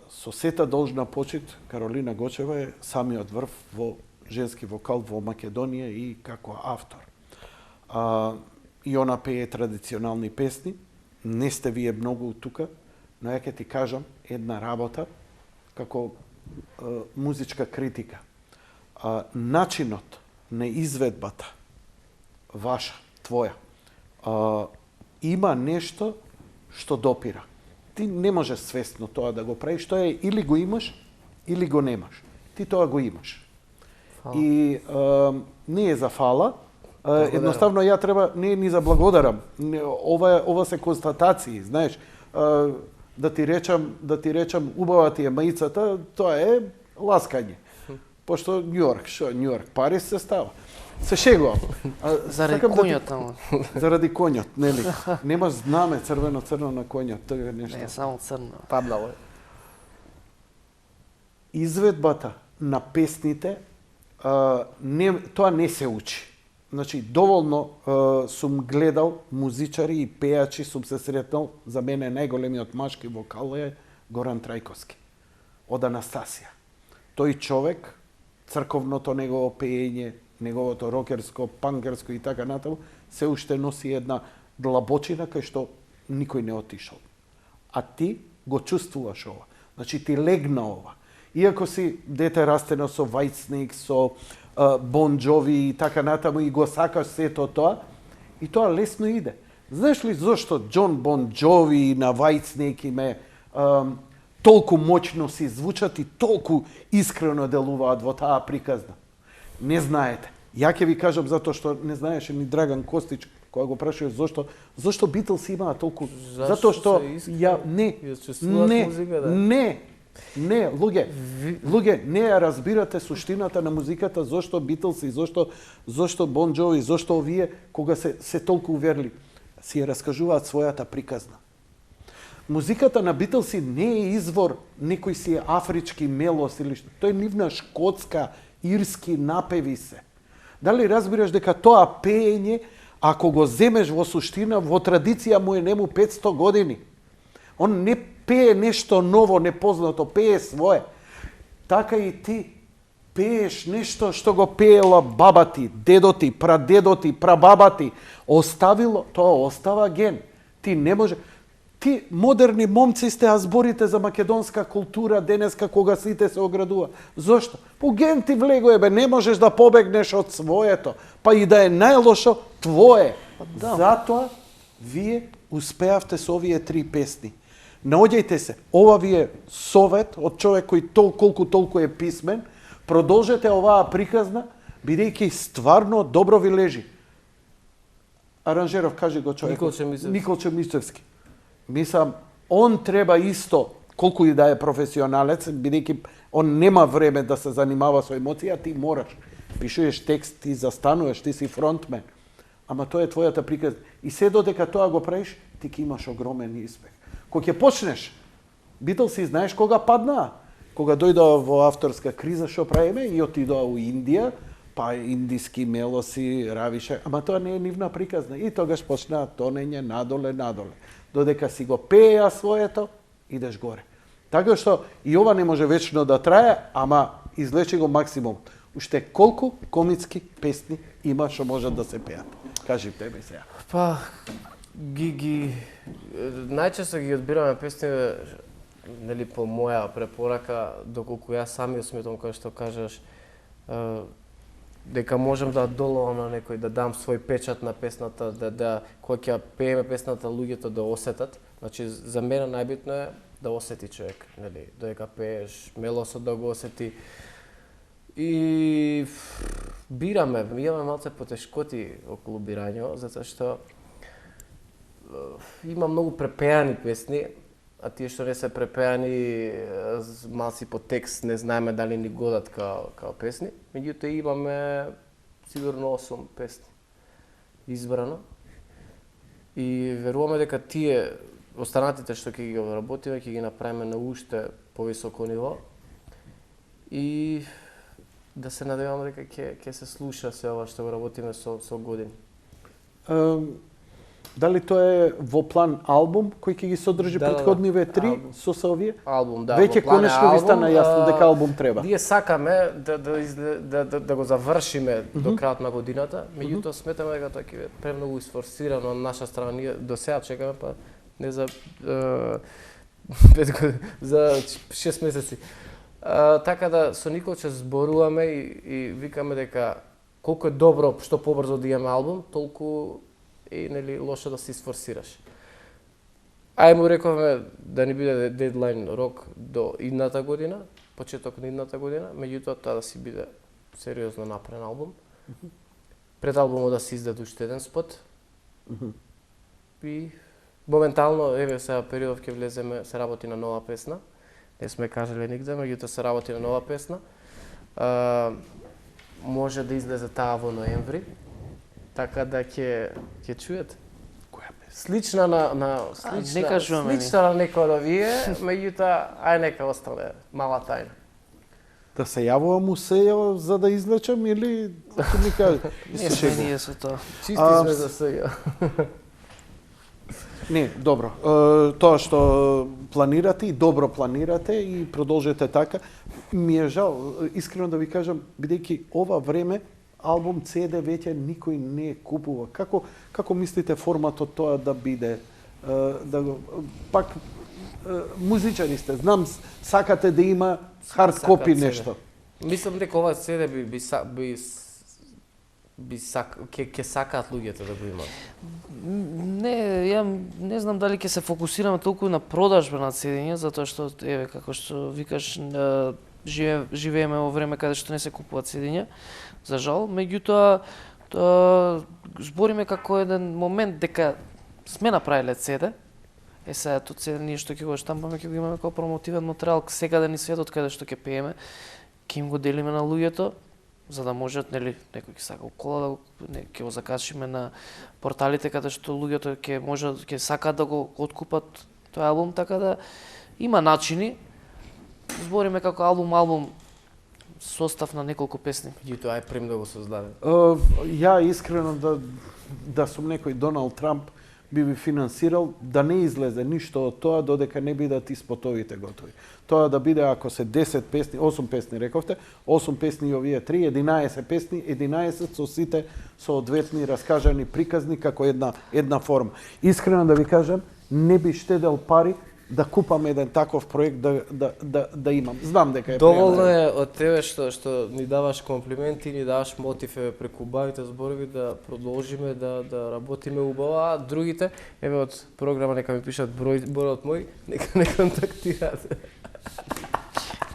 Со сета должна почит, Каролина Гочева е самиот врв во женски вокал во Македонија и како автор. И она пее традиционални песни. Не сте вие многу тука, но ја ќе ти кажам една работа како музичка критика. Начинот на изведбата ваша, твоја, има нешто што допира. Ти не можеш свесно тоа да го правиш, тоа е или го имаш, или го немаш. Ти тоа го имаш. Фала. И не е за фала, едноставно ја треба, не е ни за благодарам. Ова се констатации, знаеш. Да ти речам убава ти е маицата, тоа е ласкање. Пошто Њујорк, Њујорк, Париз се става. Се шегувам. Заради коњот таму. Заради коњот, нели? Немаш знаме црвено на коњот, тоа е нешто. Не, само црно. Паднало е. Изведбата на песните, тоа не се учи. Значи, доволно сум гледал музичари и пејачи, сум се сретнал, за мене најголемиот машки вокал е Горан Трајковски, од Анастасија. Тој човек, црковното негово пеење, неговото рокерско, панкерско и така натаму, се уште носи една длабочина кај што никој не отишол. А ти го чувствуваш ова. Значи ти легна ова. Иако си дете растено со Whitesnake, со Bon Jovi и така натаму и го сакаш сето тоа, и тоа лесно иде. Знаеш ли зошто Џон Bon Jovi на Whitesnake име толку моќно си звучат и толку искрено делуваат во таа приказна? Не знаете. Ја ќе ви кажам затоа што не знаеше ни Драган Костич кога го прашува зошто Битлс имаа толку, затоа што не, луѓе, не ја разбирате суштината на музиката, зошто Битлс и зошто Бон Џови, зошто овие кога се толку уверли, си ја раскажуваат својата приказна. Музиката на Битлси не е извор некој си е афрички мелос или што. Тој нивна шкотска, ирски напеви се. Дали разбираш дека тоа пеење, ако го земеш во суштина, во традиција му е нему 500 години. Он не пее нешто ново, непознато, пее свое. Така и ти, пееш нешто што го пеела баба ти, дедо ти, прадедо ти, прабаба ти, оставило, тоа остава ген. Ти не може... Ти, модерни момци сте, а зборите за македонска култура денеска кога сите се оградува. Зошто? По ген ти влегува, бе, не можеш да побегнеш од своето, па и да е најлошо твое. да. Затоа вие успеавте со овие 3 песни. Наоѓајте се, ова ви е совет од човек кој колку толку е писмен, продолжете оваа приказна, бидејќи стварно добро ви лежи. Аранжеров, кажи го човек. Николче Мицевски. Мислам, он треба исто, колку и да е професионалец, бидејќи он нема време да се занимава со емоција, ти мораш. Пишуваш текст, ти застануваш, ти си фронтмен. Ама тоа е твојата приказна. И се додека тоа го правиш, ти ќе имаш огромен успех. Кога ќе почнеш, Битлси знаеш кога паднаа? Кога дојдоа во авторска криза, што правиме? И отидоа у Индија, па индиски мелоси, равише, ама тоа не е нивна приказна. И тогаш почнаа тонење надоле. Додека си го пееа своето, идеш горе. Така што и ова не може вечно да трае, ама излечи го максимум. Уште колку комицки песни има што можат да се пеат? Кажи тебе сега. Па, најчесто ги одбираме песни, нели, по моја препорака, доколку јас самиот сметам, кој што кажеш, дека можам да доловам на некој, да дам свој печат на песната, кога ќе пееме песната, луѓето да осетат. Значи, за мене најбитно е да осети човек, нели, додека пееш, мелосот да го осети. И имаме малце потешкоти околу бирањето, затоа што има многу препеани песни, а тие што не се препеани, малци по текст, не знаеме дали ни годат као песни. Меѓутоа имаме сигурно 8 песни избрано. И веруваме дека тие останатите што ќе ги работиме, ќе ги направиме на уште повисоко ниво. И да се надеваме дека ќе се слуша се ова што го работиме со години. Дали тоа е во план албум кој ќе ги содржи претходниве 3 со овие? Албум, да. Веќе конечно ви стана јасно дека албум треба. Ние сакаме да го завршиме до крајот на годината, меѓутоа сметаме дека тоа ќе биде премногу isфорсирано од наша страна. Ние до сега чекаме, па не за 6 месеци. Така да со Николче зборуваме и викаме дека колку е добро што побрзо да имаме албум, толку и нели лошо да се isфорсираш. Ај му рековме да ни биде дедлайн рок до идната година, почеток на идната година, меѓутоа тоа да си биде сериозно направен албум. Пред албумот да се издаде уште еден спот. И моментално, еве сега периодов ќе влеземе, се работи на нова песна. Не сме кажале нигде, меѓутоа се работи на нова песна. Може да излезе таа во ноември, така да ќе чуете. Која песна? Слична на некој од овие, меѓутоа ај нека остане мала тајна. Да се јавувам у СЈО за да излечам или ти ми кажи? Не сме ние со тоа. Чисти сме за СЈО. Не, добро. Тоа што планирате и добро планирате и продолжете така. Ми е жал, искрено да ви кажам, бидејќи ова време албум CD веќе никој не купува. Како мислите форматот тоа да биде? Пак музичари сте, знам сакате да има хард копи нешто. Мислам дека ова CD ќе сакаат луѓето да го имат. Не, ја не знам дали ќе се фокусираме толку на продажба на CD-ња, затоа што еве како што викаш живееме во време каде што не се купуваат CD-ња, за жал, меѓутоа збориме како еден момент дека сме направиле CD. Сега тоа CD ние што ќе го штампаме, ќе го имаме како промотивен материјал секаде ни светот каде што ќе пееме, ќе им го делиме на луѓето, за да можат, нели, некој ќе сака кола, ќе го закачиме на порталите каде што луѓето ќе сакаат да го откупат тој албум, така да има начини. Збориме како албум состав на неколку песни. Меѓутоа ај премногу создаден. Ја искрено да сум некој Доналд Трамп, би финансирал да не излезе ништо од тоа додека не бидат и спотовите готови. Тоа да биде, ако се 10 песни, 8 песни рековте, 8 песни и овие 3, 11 песни, 11 со сите соодветни раскажани приказни како една форма. Искрено да ви кажам, не би штедел пари да купам еден таков проект да имам. Знам дека е Доволно е од тебе што ни даваш комплименти, ни даваш мотив преку убавите зборови да продолжиме да работиме убаво, а другите еве од програма нека ми пишат бројот мој, нека не контактираат.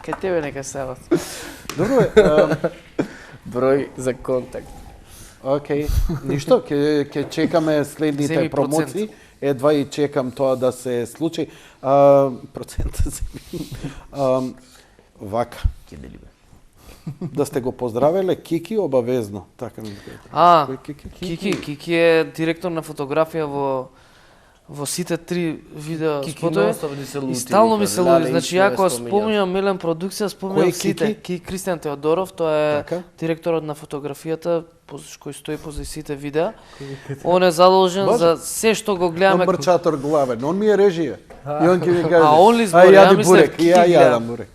Кај тебе нека стават. Добро е. Број за контакт. Океј, ништо, ќе чекаме следните Земи промоции. процент. Едва и чекам тоа да се случи. Процента земи. Вака. Да сте го поздравеле Кики обавезно. Така ми кажете. Кој Кики? Кики е директор на фотографија во сите 3 видео спотови. И стално ми се луди. Значи, ја кога спомнувам Милен продукција, спомнувам Кој сите. Кристијан Теодоров, тој е Така. директорот на фотографијата, кој стои позади сите видеа. Он е задолжен за се што го гледаме. Мрчатор главен. Он ми е режија. И он ќе ми каже. А он ли збори? Ја мислев Кики Ја гледам. јадам бурек.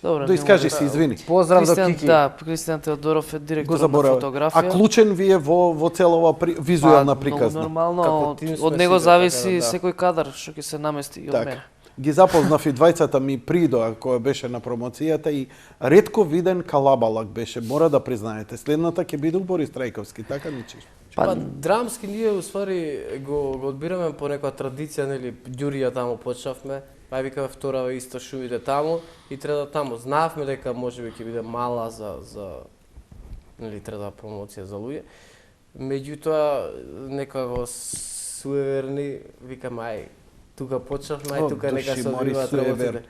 Добро. Да искажи се, извини. Поздрав до Кики. Да, Кристијан Теодоров е Го директор на заборавам. фотографија. А клучен ви е во целова визуелна приказна. Многу нормално, Како тим сме од него сите, зависи така да. секој кадар што ќе се намести и од Така. мене. Ги запознав и двајцата ми придоа која беше на промоцијата и ретко виден калабалак беше, мора да признаете. Следната ќе биде Борис Трајковски, така ми чиш. Па драмски ние уствари го одбираме по некоја традиција, нели, ѓурија таму почнавме. Па викаме втора исто шумите таму и трета таму. Знаевме дека можеби ќе биде мала за нели трета промоција за луѓе. Меѓутоа некако суеверни викаме ај тука почнавме, ај тука нека се одвиваат работите.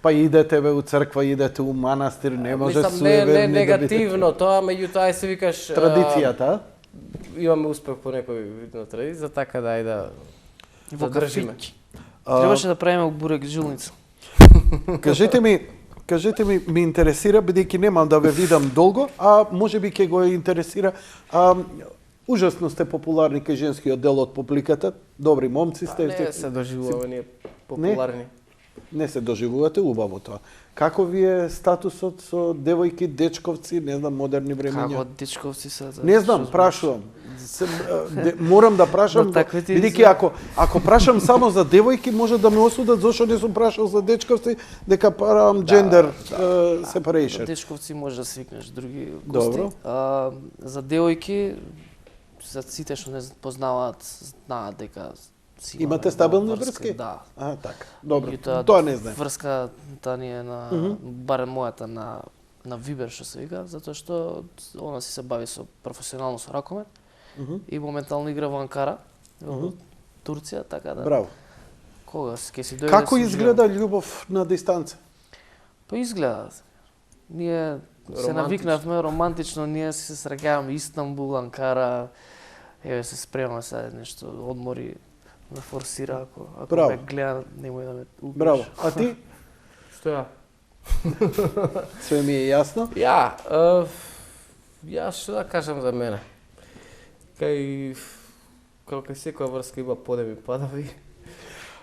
Па идете бе у црква, идете у манастир, не може Мислам, суеверни не да бидете. негативно тоа, меѓутоа ај се викаш Традицијата, имаме успех по некој вид на традиција, така да ај да Во држиме. кафиќи. Требаше да правиме бурек жилница. кажете ми, ми интересира, бидејќи немам да ве видам долго, а можеби ќе го интересира. Ужасно сте популарни кај женскиот дел од публиката. Добри момци сте. Не се доживуваме ние популарни. Не се доживувате, убаво тоа. Како ви е статусот со девојки, дечковци, не знам, модерни времења? Како дечковци се? Не знам, прашувам. Морам да прашам, Но таквите бидејќи ако прашам само за девојки, може да ме осудат зашто не сум прашал за дечковци, дека парам gender separation. Дечковци може да свикнеш други гости. Добро. За девојки, за сите што не познаваат, знаат дека си Имате стабилни врски? Да. Така. Добро. Меѓутоа, Тоа не знам. Врската ни е на барем мојата на Вибер што се вика, затоа што она си се бави со професионално со ракомет и моментално игра во Анкара, во Турција, така да. Браво. Кога ќе си дојде? Како си изгледа љубов на дистанца? Па изгледа. Ние се навикнавме романтично, ние се среќаваме Истанбул, Анкара, еве се спремаме сега нешто одмори да форсира ако Браво. ме гледа немој да ме убиш. Браво. А ти? Што ја? Све ми е јасно. Ја што да кажам за мене. Како кај секоја врска има подеми и падави.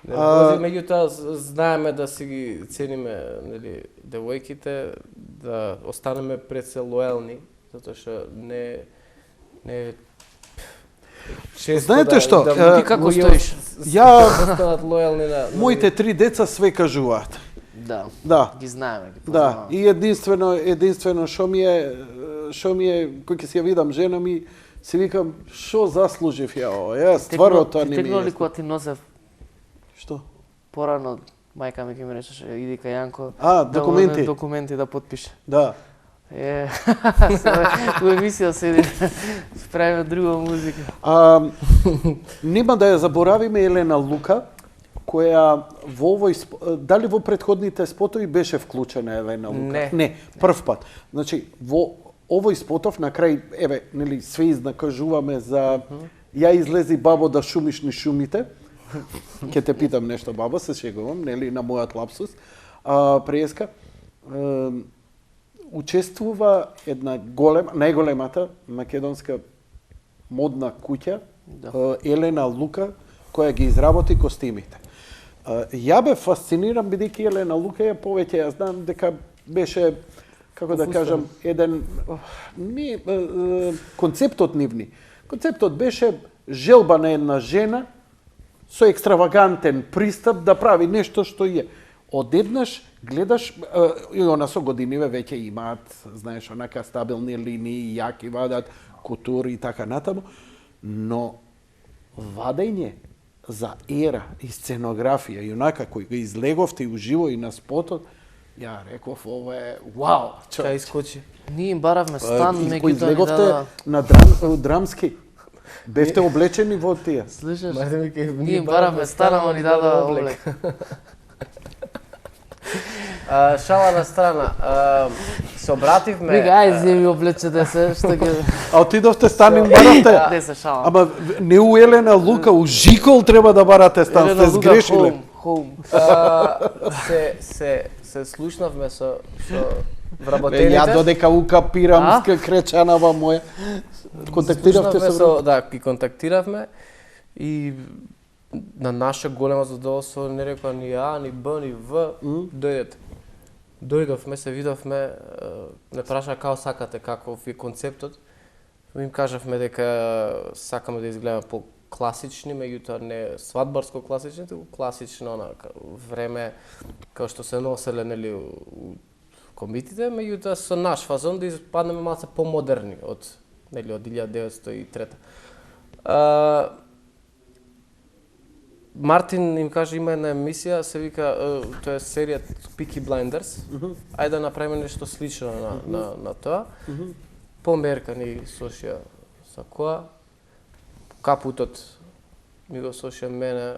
Меѓутоа знаеме да си ги цениме, нели, девојките, да останеме пред се лојални, затоа што не често Знаете што, Ти како стоиш? Ја останат лојални на моите 3 деца све кажуваат. Да. Да. Ги знаеме, ги Да, познаваме. и единствено што ми е кој ќе си ја видам жена ми, си викам што заслужив ја ова. Ја стварно тоа не ми Текно ли е. кога ти носев Што? порано, мајка ми ќе ми речеше, иди кај Јанко, документи. документи да потпише. Да. У емисија седи, правиме друга музика. Нема да ја заборавиме Елена Лука, која во овој дали во претходните спотови беше вклучена Елена Лука? Не, прв пат. Значи во овој спотов на крај еве нели све изнакажуваме за ја излези бабо да шумиш ни шумите. Ќе те питам нешто баба, се шегувам, нели на мојот лапсус. Преска учествува една најголемата македонска модна куќа Елена Лука, која ги изработи костимите. Ја бе фасциниран бидејќи Елена Лука ја повеќе ја знам дека беше, како да кажам, еден не концептот нивни. Концептот беше желба на една жена со екстравагантен пристап да прави нешто што е. Одеднаш гледаш, и она со годиниве веќе имаат, знаеш, онака стабилни линии, јаки вадат, кутури и така натаму, но вадење за ера и сценографија и онака кој го излеговте и уживо и на спотот, ја реков, ова е вау, Кај искочи. Ние им баравме стан, кој меѓутоа ни излеговте дада... на драмски. Бевте облечени во тие. Слушаш? Ние им баравме стан, ама ни дада облек. Шала на страна. Се обративме. Вика, ај, зе ми облечете се, што ќе... А отидовте стан и барате? Не се шалам. Ама не у Елена Лука, у Жикол треба да барате стан, Елена сте Лука, сгрешиле. Home. Се слушнавме со Ја вработените. додека укапирам кречанава моја. Контактиравте Слушнавме со... Да, ги контактиравме и на наше големо задоволство не рекоа ни А, ни Б, ни В, дојдете. Дојдовме, се видовме, не праша како сакате, каков е концептот. Им кажавме дека сакаме да изгледаме по-класични, меѓутоа не свадбарско класични, туку класично на време како што се носеле нели у комитите, меѓутоа со наш фазон да испаднеме малце помодерни од нели од 1903. Мартин им каже има една емисија, се вика, тоа е серија Peaky Blinders. Ајде да направиме нешто слично на тоа. Померка ни сошија Сакоа. Капутот ми го сошија мене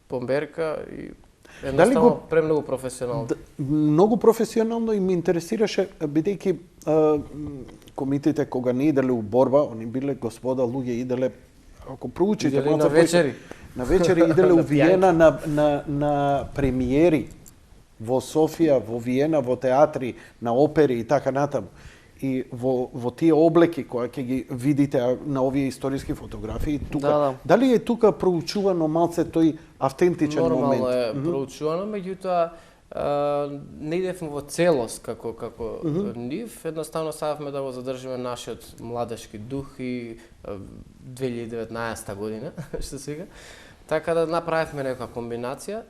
Померка и едноставно премногу професионално. Многу професионално и ме интересираше, бидејќи комитите кога не иделе у борба, они биле господа луѓе иделе, ако проучите Иделе на вечери. На вечери иделе у Виена на премиери во Софија, во Виена, во театри, на опери и така натаму. И во тие облеки кои ќе ги видите на овие историски фотографии тука. Да. Дали е тука проучувано малце тој автентичен момент? Нормално е проучувано, меѓутоа не идевме во целост како нив, едноставно сакавме да го задржиме нашиот младешки дух и 2019 година, што се вика. Така да направивме некоја комбинација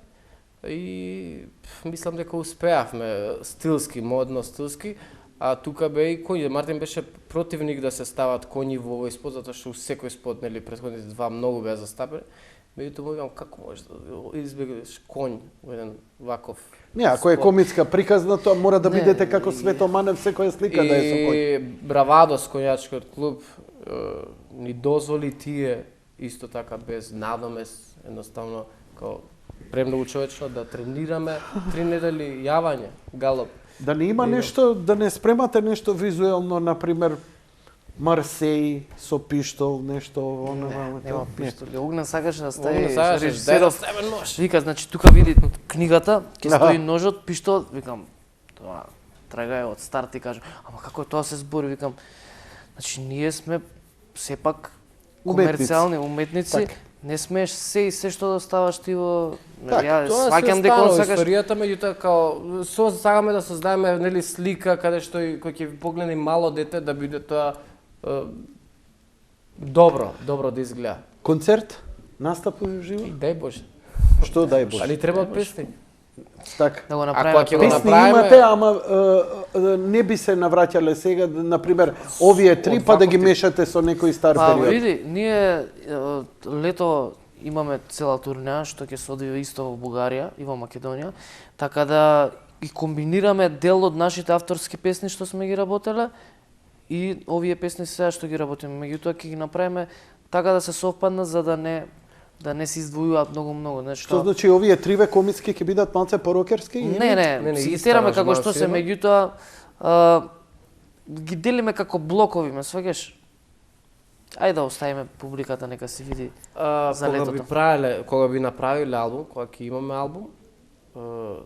и мислам дека успеавме стилски, модно стилски, а тука бе и кој Мартин беше противник да се стават коњи во овој спот, затоа што секој спот, нели, претходните два многу беа застапени. Меѓутоа му викам како можеш да избегнеш конј во еден ваков. Не, ако е комицка приказна, тоа мора да бидете како Свето Манев секоја слика да е со кој. И Бравадос конјачкиот клуб ни дозволи тие исто така без надомес, едноставно како премногу човечно да тренираме 3 недели јавање, галоп. Да не има нешто, да не спремате нешто визуелно, например, Марсеј со пиштол, нешто Нема пиштоли. Огнен сакаше да Огнен стави сакаше, дај да режисеров. стави нож. Вика, значи тука види книгата, ќе стои ножот, пиштол, викам, тоа трага е од старт и кажам, ама како тоа се збори, викам, значи ние сме сепак комерцијални уметници, не смееш се и се што да ставаш ти во... Ја сваќам дека он сакаш... историјата, меѓутоа као сакаме да создадеме нели слика каде што и кој ќе погледне мало дете да биде тоа добро да изгледа. Концерт, настап уживо? И дај Боже. Што дај Боже? Али треба песни. Така. Да го Ако направиме. ќе го Песни направиме- имате, ама не би се навраќале сега, например, овие три, па да ги мешате со некој стар Па период. види, ние лето имаме цела турнеја што ќе се одвива исто во Бугарија и во Македонија, така да и комбинираме дел од нашите авторски песни што сме ги работеле и овие песни сега што ги работиме. Меѓутоа ќе ги направиме така да се совпаднат за да не се издвојуваат многу нешто. Што значи овие триве комицки ќе бидат малце порокерски? Не, си ги иста тераме како аранжман што си се, има. меѓутоа ги делиме како блокови, ме сваќаш? Ајде да оставиме публиката нека се види за летото. Кога би направиле албум, кога ќе имаме албум,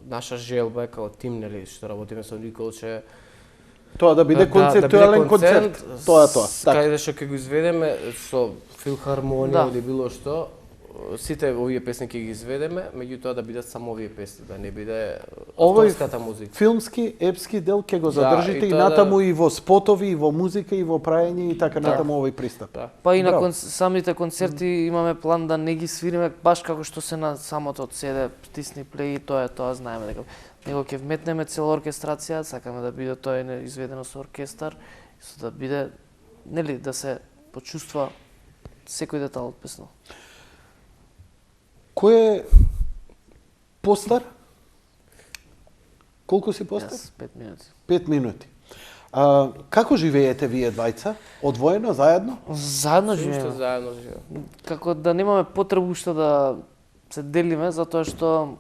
наша желба е како тим, нели, што работиме со Николче, Тоа да биде концептуален концерт. Тоа. Каде што ќе го изведеме со филхармонија Да. или било што, сите овие песни ќе ги изведеме, меѓутоа да бидат само овие песни, да не биде Овој авторската музика. филмски, епски дел ќе го Да, задржите и и тоа натаму и во спотови, и во музика, и во праење и така натаму овој пристап. Да. Па и на Браво. самите концерти имаме план да не ги свириме баш како што се на самото CD, стисни плей и тоа знаеме дека него ќе вметнеме цела оркестрација, сакаме да биде тоа изведено со оркестар, со да биде нели да се почувствува секој детал од песна. Кој е постар? Колку си постар? Јас 5 минути. 5 минути. Како живеете вие двајца? Одвоено, заедно? Заедно Уште живееме. заедно живееме. Како да немаме потребу уште да се делиме, затоа што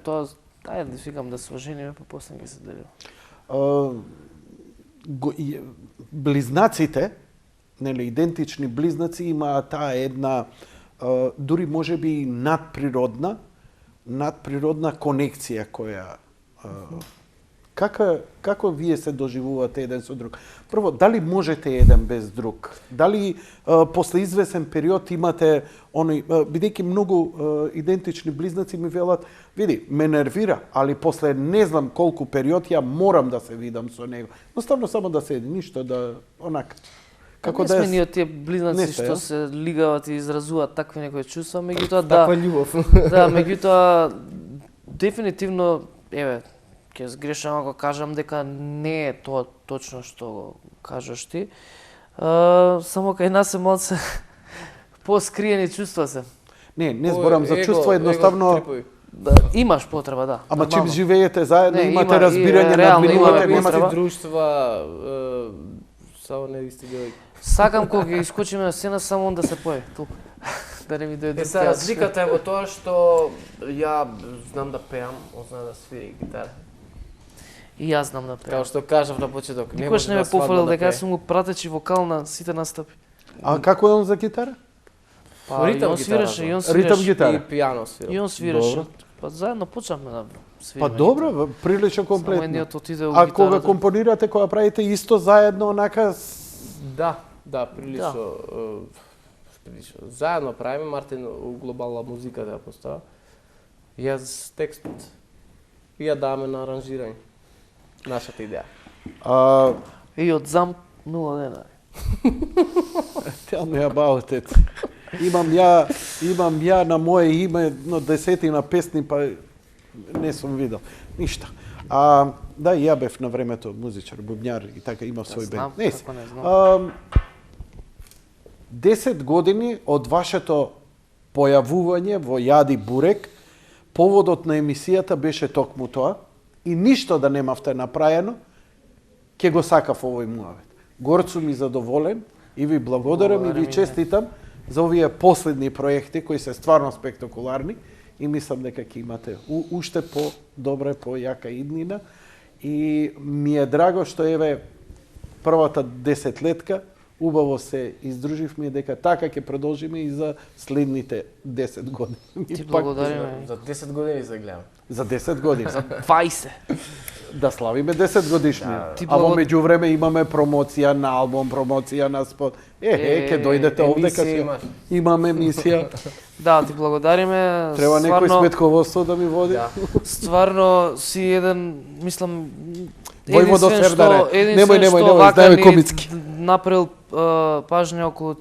тоа ајде да викам да се ожениме, па после ќе се делиме. Близнаците, нели, идентични близнаци имаат таа една дури можеби и надприродна конекција која како вие се доживувате еден со друг? Прво, дали можете еден без друг? Дали после извесен период имате оној, бидејќи многу идентични близнаци ми велат, види, ме нервира, али после не знам колку период ја морам да се видам со него. Едноставно само да седи, ништо да онака. Како да сме ние од тие близнаци Не сте, што ја? се лигават и изразуваат такви некои чувства, меѓутоа да, Таква љубов. да, меѓутоа дефинитивно ќе сгрешам ако кажам дека не е тоа точно што го кажаш ти. Само кај нас е малце поскриени чувства се. Не зборам за чувство, едноставно. Да, имаш потреба, да. Ама чим нормално. живеете заедно, Не, имате има- разбирање, и реално надминувате, имаме немате потреба. друштва, само не исти девојки. Сакам кога ќе искочиме на сцена само он да се појави. Толку. Да не ми дојде. Сега разликата е во тоа што ја знам да пеам, он знае да свири гитара. И јас знам да пеам. Као што кажав на почеток, не Никош може не на ме свадба пофалил да дека пее. јас сум го пратечи вокал на сите настапи. А како е он за гитара? Па и Ритам он гитара, свиреше, да. и он Ритам свиреше. гитара. И пијано свира. И он свиреше. Добро. Па заедно почнавме да свириме. Па добро, прилично Само комплетно. едниот отиде у А гитарата. кога компонирате, кога правите исто заедно, онака... Да, прилично. Прилично. Заедно правиме, Мартин у глобална музика да ја постава. Јас текстот и ја даваме на аранжирање. Нашата идеја. И од замп 0 денари. Tell me about it. Имам ја на моје име едно 10 песни, па не сум видел. Ништо. Да, ја бев на времето музичар, бубњар и така имав свој Знам, бенд. како не знам. 10 години од вашето појавување во Јади Бурек, поводот на емисијата беше токму тоа и ништо да немавте направено, ќе го сакав овој муавет. Горд сум и задоволен и ви благодарам и ви честитам за овие последни проекти кои се стварно спектакуларни и мислам дека ќе имате уште по-добра, по-јака иднина и ми е драго што еве првата 10-летка убаво се издруживме дека така ќе продолжиме и за следните 10 години. Ти Пак благодариме. За 10 години се гледам. за 10 години. 20. Да славиме 10 годишни. Ти А во меѓувреме имаме промоција на албум, промоција на спот. Ќе дојдете овде емисија имаш. имаме емисија. Да, ти благодариме. Треба некој сметководство да ми води. Да. Стварно си еден, мислам, Војводо Сердаре. Немој, вака знаеме ни комицки. направил пажња околу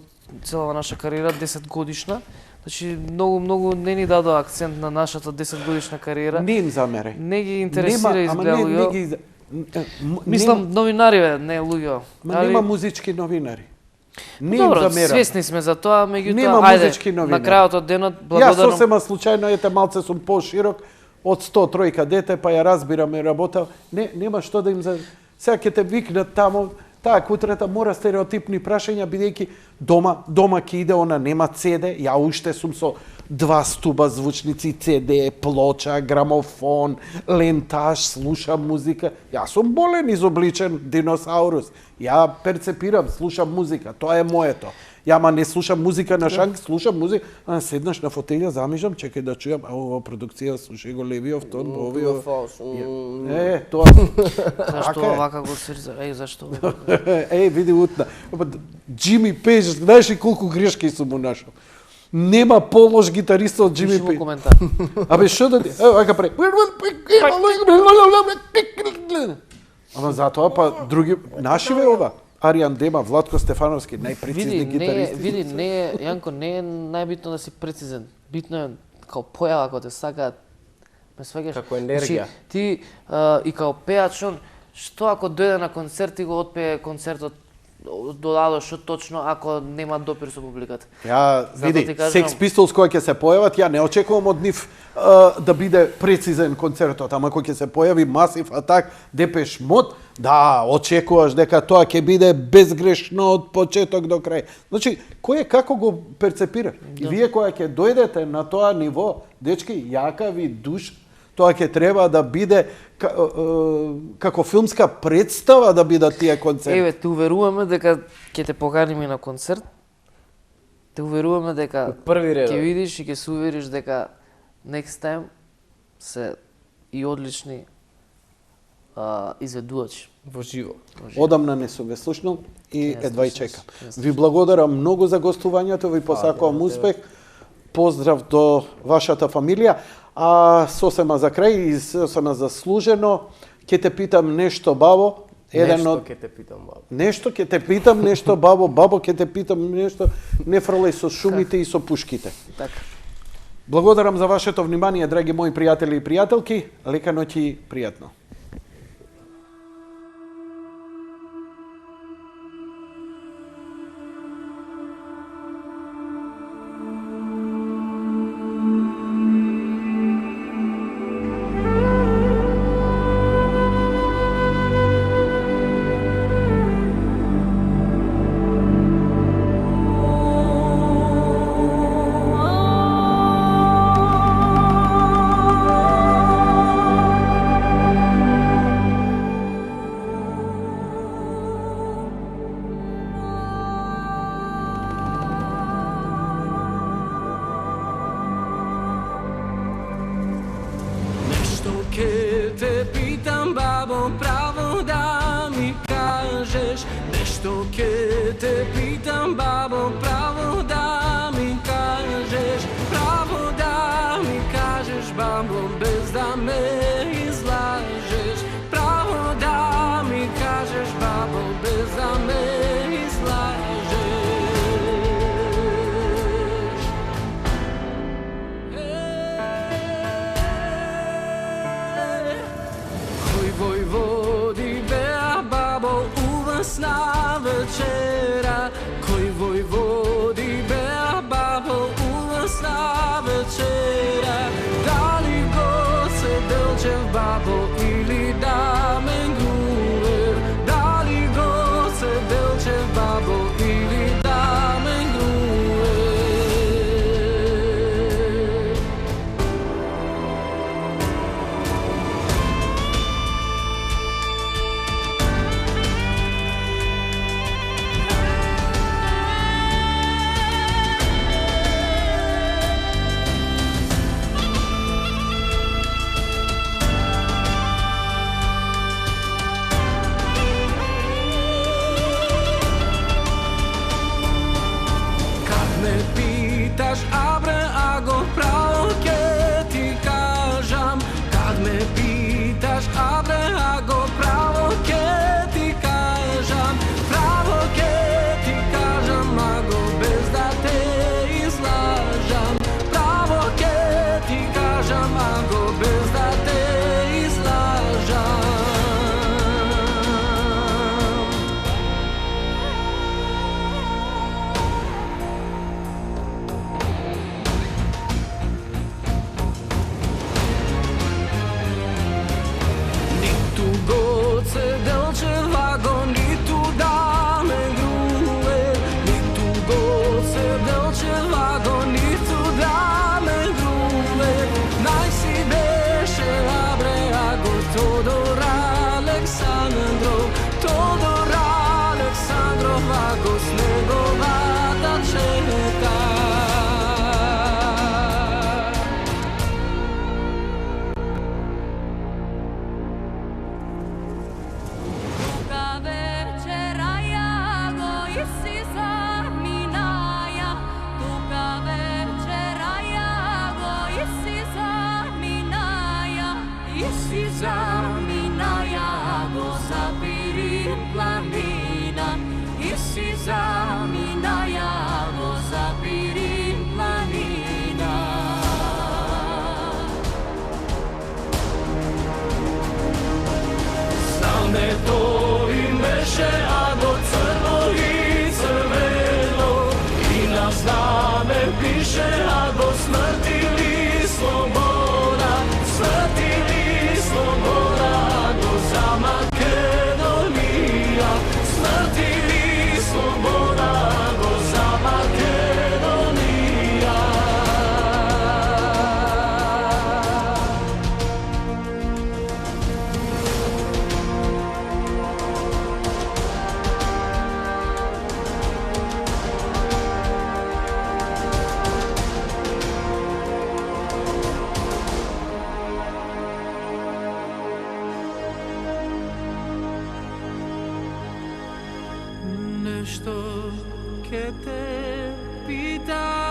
целава наша кариера, 10 годишна. Значи, многу не ни дадоа акцент на нашата 10 годишна кариера. Не им замерај. Не ги интересира изгледа луѓе. Мислам, новинари бе, не луѓе. Ма нема музички новинари. Не им Добро, замерам. свесни сме за тоа, меѓутоа, Нема музички ајде, новинари. на крајот од денот, Јас благодарам. сосема случајно, ете малце сум поширок, од 103 дете, па ја разбираме работа. Нема што да им за... Сега ќе те викнат тамо, таа кутрета мора стереотипни прашања, бидејќи дома ќе иде, она нема CD, ја уште сум со 2 стуба звучници, CD, плоча, грамофон, лентаж, слушам музика. Јас сум болен изобличен диносаурус. Ја перцепирам, слушам музика. Тоа е моето. Јама не слушам музика на шанк, слушам музика. Седнаш на фотелја, замижам, чекај да чујам. Ова продукција, слушај го левиот тон, овиот. Тоа. Зашто овака го срза? Зашто? Види утна. Джими Пейдж, знаеш ли колку грешки сум му нашол? Нема полош гитариста од Джими Пиши му Пейдж. коментар. Абе, што да ти... Вака прави. Ама затоа па други... Нашиве ова. Аријан Дема, Владко Стефановски, најпрецизни гитаристи. Види, не е, Јанко, не е најбитно да си прецизен. Битно е као појава кога те сакаат. Ме сваќаш? Како енергија. Ти и као пеач, што ако дојде на концерт и го отпее концертот додадо што точно ако нема допир со публиката. Ја, Затоа види, ти кажам- Sex Pistols кои ќе се појават, ја не очекувам од нив да биде прецизен концертот, ама кој ќе се појави Massive Attack, Депеш Мод, да, очекуваш дека тоа ќе биде безгрешно од почеток до крај. Значи, кој е како го перцепира? И вие која ќе дојдете на тоа ниво, дечки, јака ви душ, тоа ќе треба да биде како филмска представа да бидат тие концерти. Еве, те уверуваме дека ќе те поканиме на концерт. Те уверуваме дека Први ред. ќе видиш и ќе се увериш дека next time се и одлични изведувачи. Во живо. Одамна не сум ве слушнал и Не едва и слушнал, чекам. не Ви благодарам многу за гостувањето, ви посакувам успех. Поздрав до вашата фамилија. А сосема за крај и сосема заслужено, ќе те питам нешто, бабо. Нешто ќе те питам, бабо. Нешто ќе те питам, нешто, бабо, бабо ќе те питам нешто. Не фрлај со шумите и со пушките. Така. Благодарам за вашето внимание, драги мои пријатели и пријателки. Лека ноќ и пријатно. Нешто ке те питам, бабо, право да ми кажеш. Нешто ке те питам, бабо, право да ми кажеш. Право да ми кажеш, бабо, без да ме излажеш. Право да ми кажеш, бабо, без да ме излажеш. Кој војводи беа, бабо, у вас на вечера. Кој војводи беа, бабо, у вас на вечера. Дали го се Делчев, бабо, или Дамен Груев? Дали го се Делчев, бабо, или Дамен Груев? Тодор Александров, Тодор Александров, ако снеговата чета. Zaminaja go zapiri planina, isi zaminaja go zapiri planina. Stane to imeše, a do crno i crveno, i na zname piše, a do smrti li sloboda, smrti li sloboda, do za Makedonija, smrti li sloboda, do za Makedonija. Nešto ke te pitam.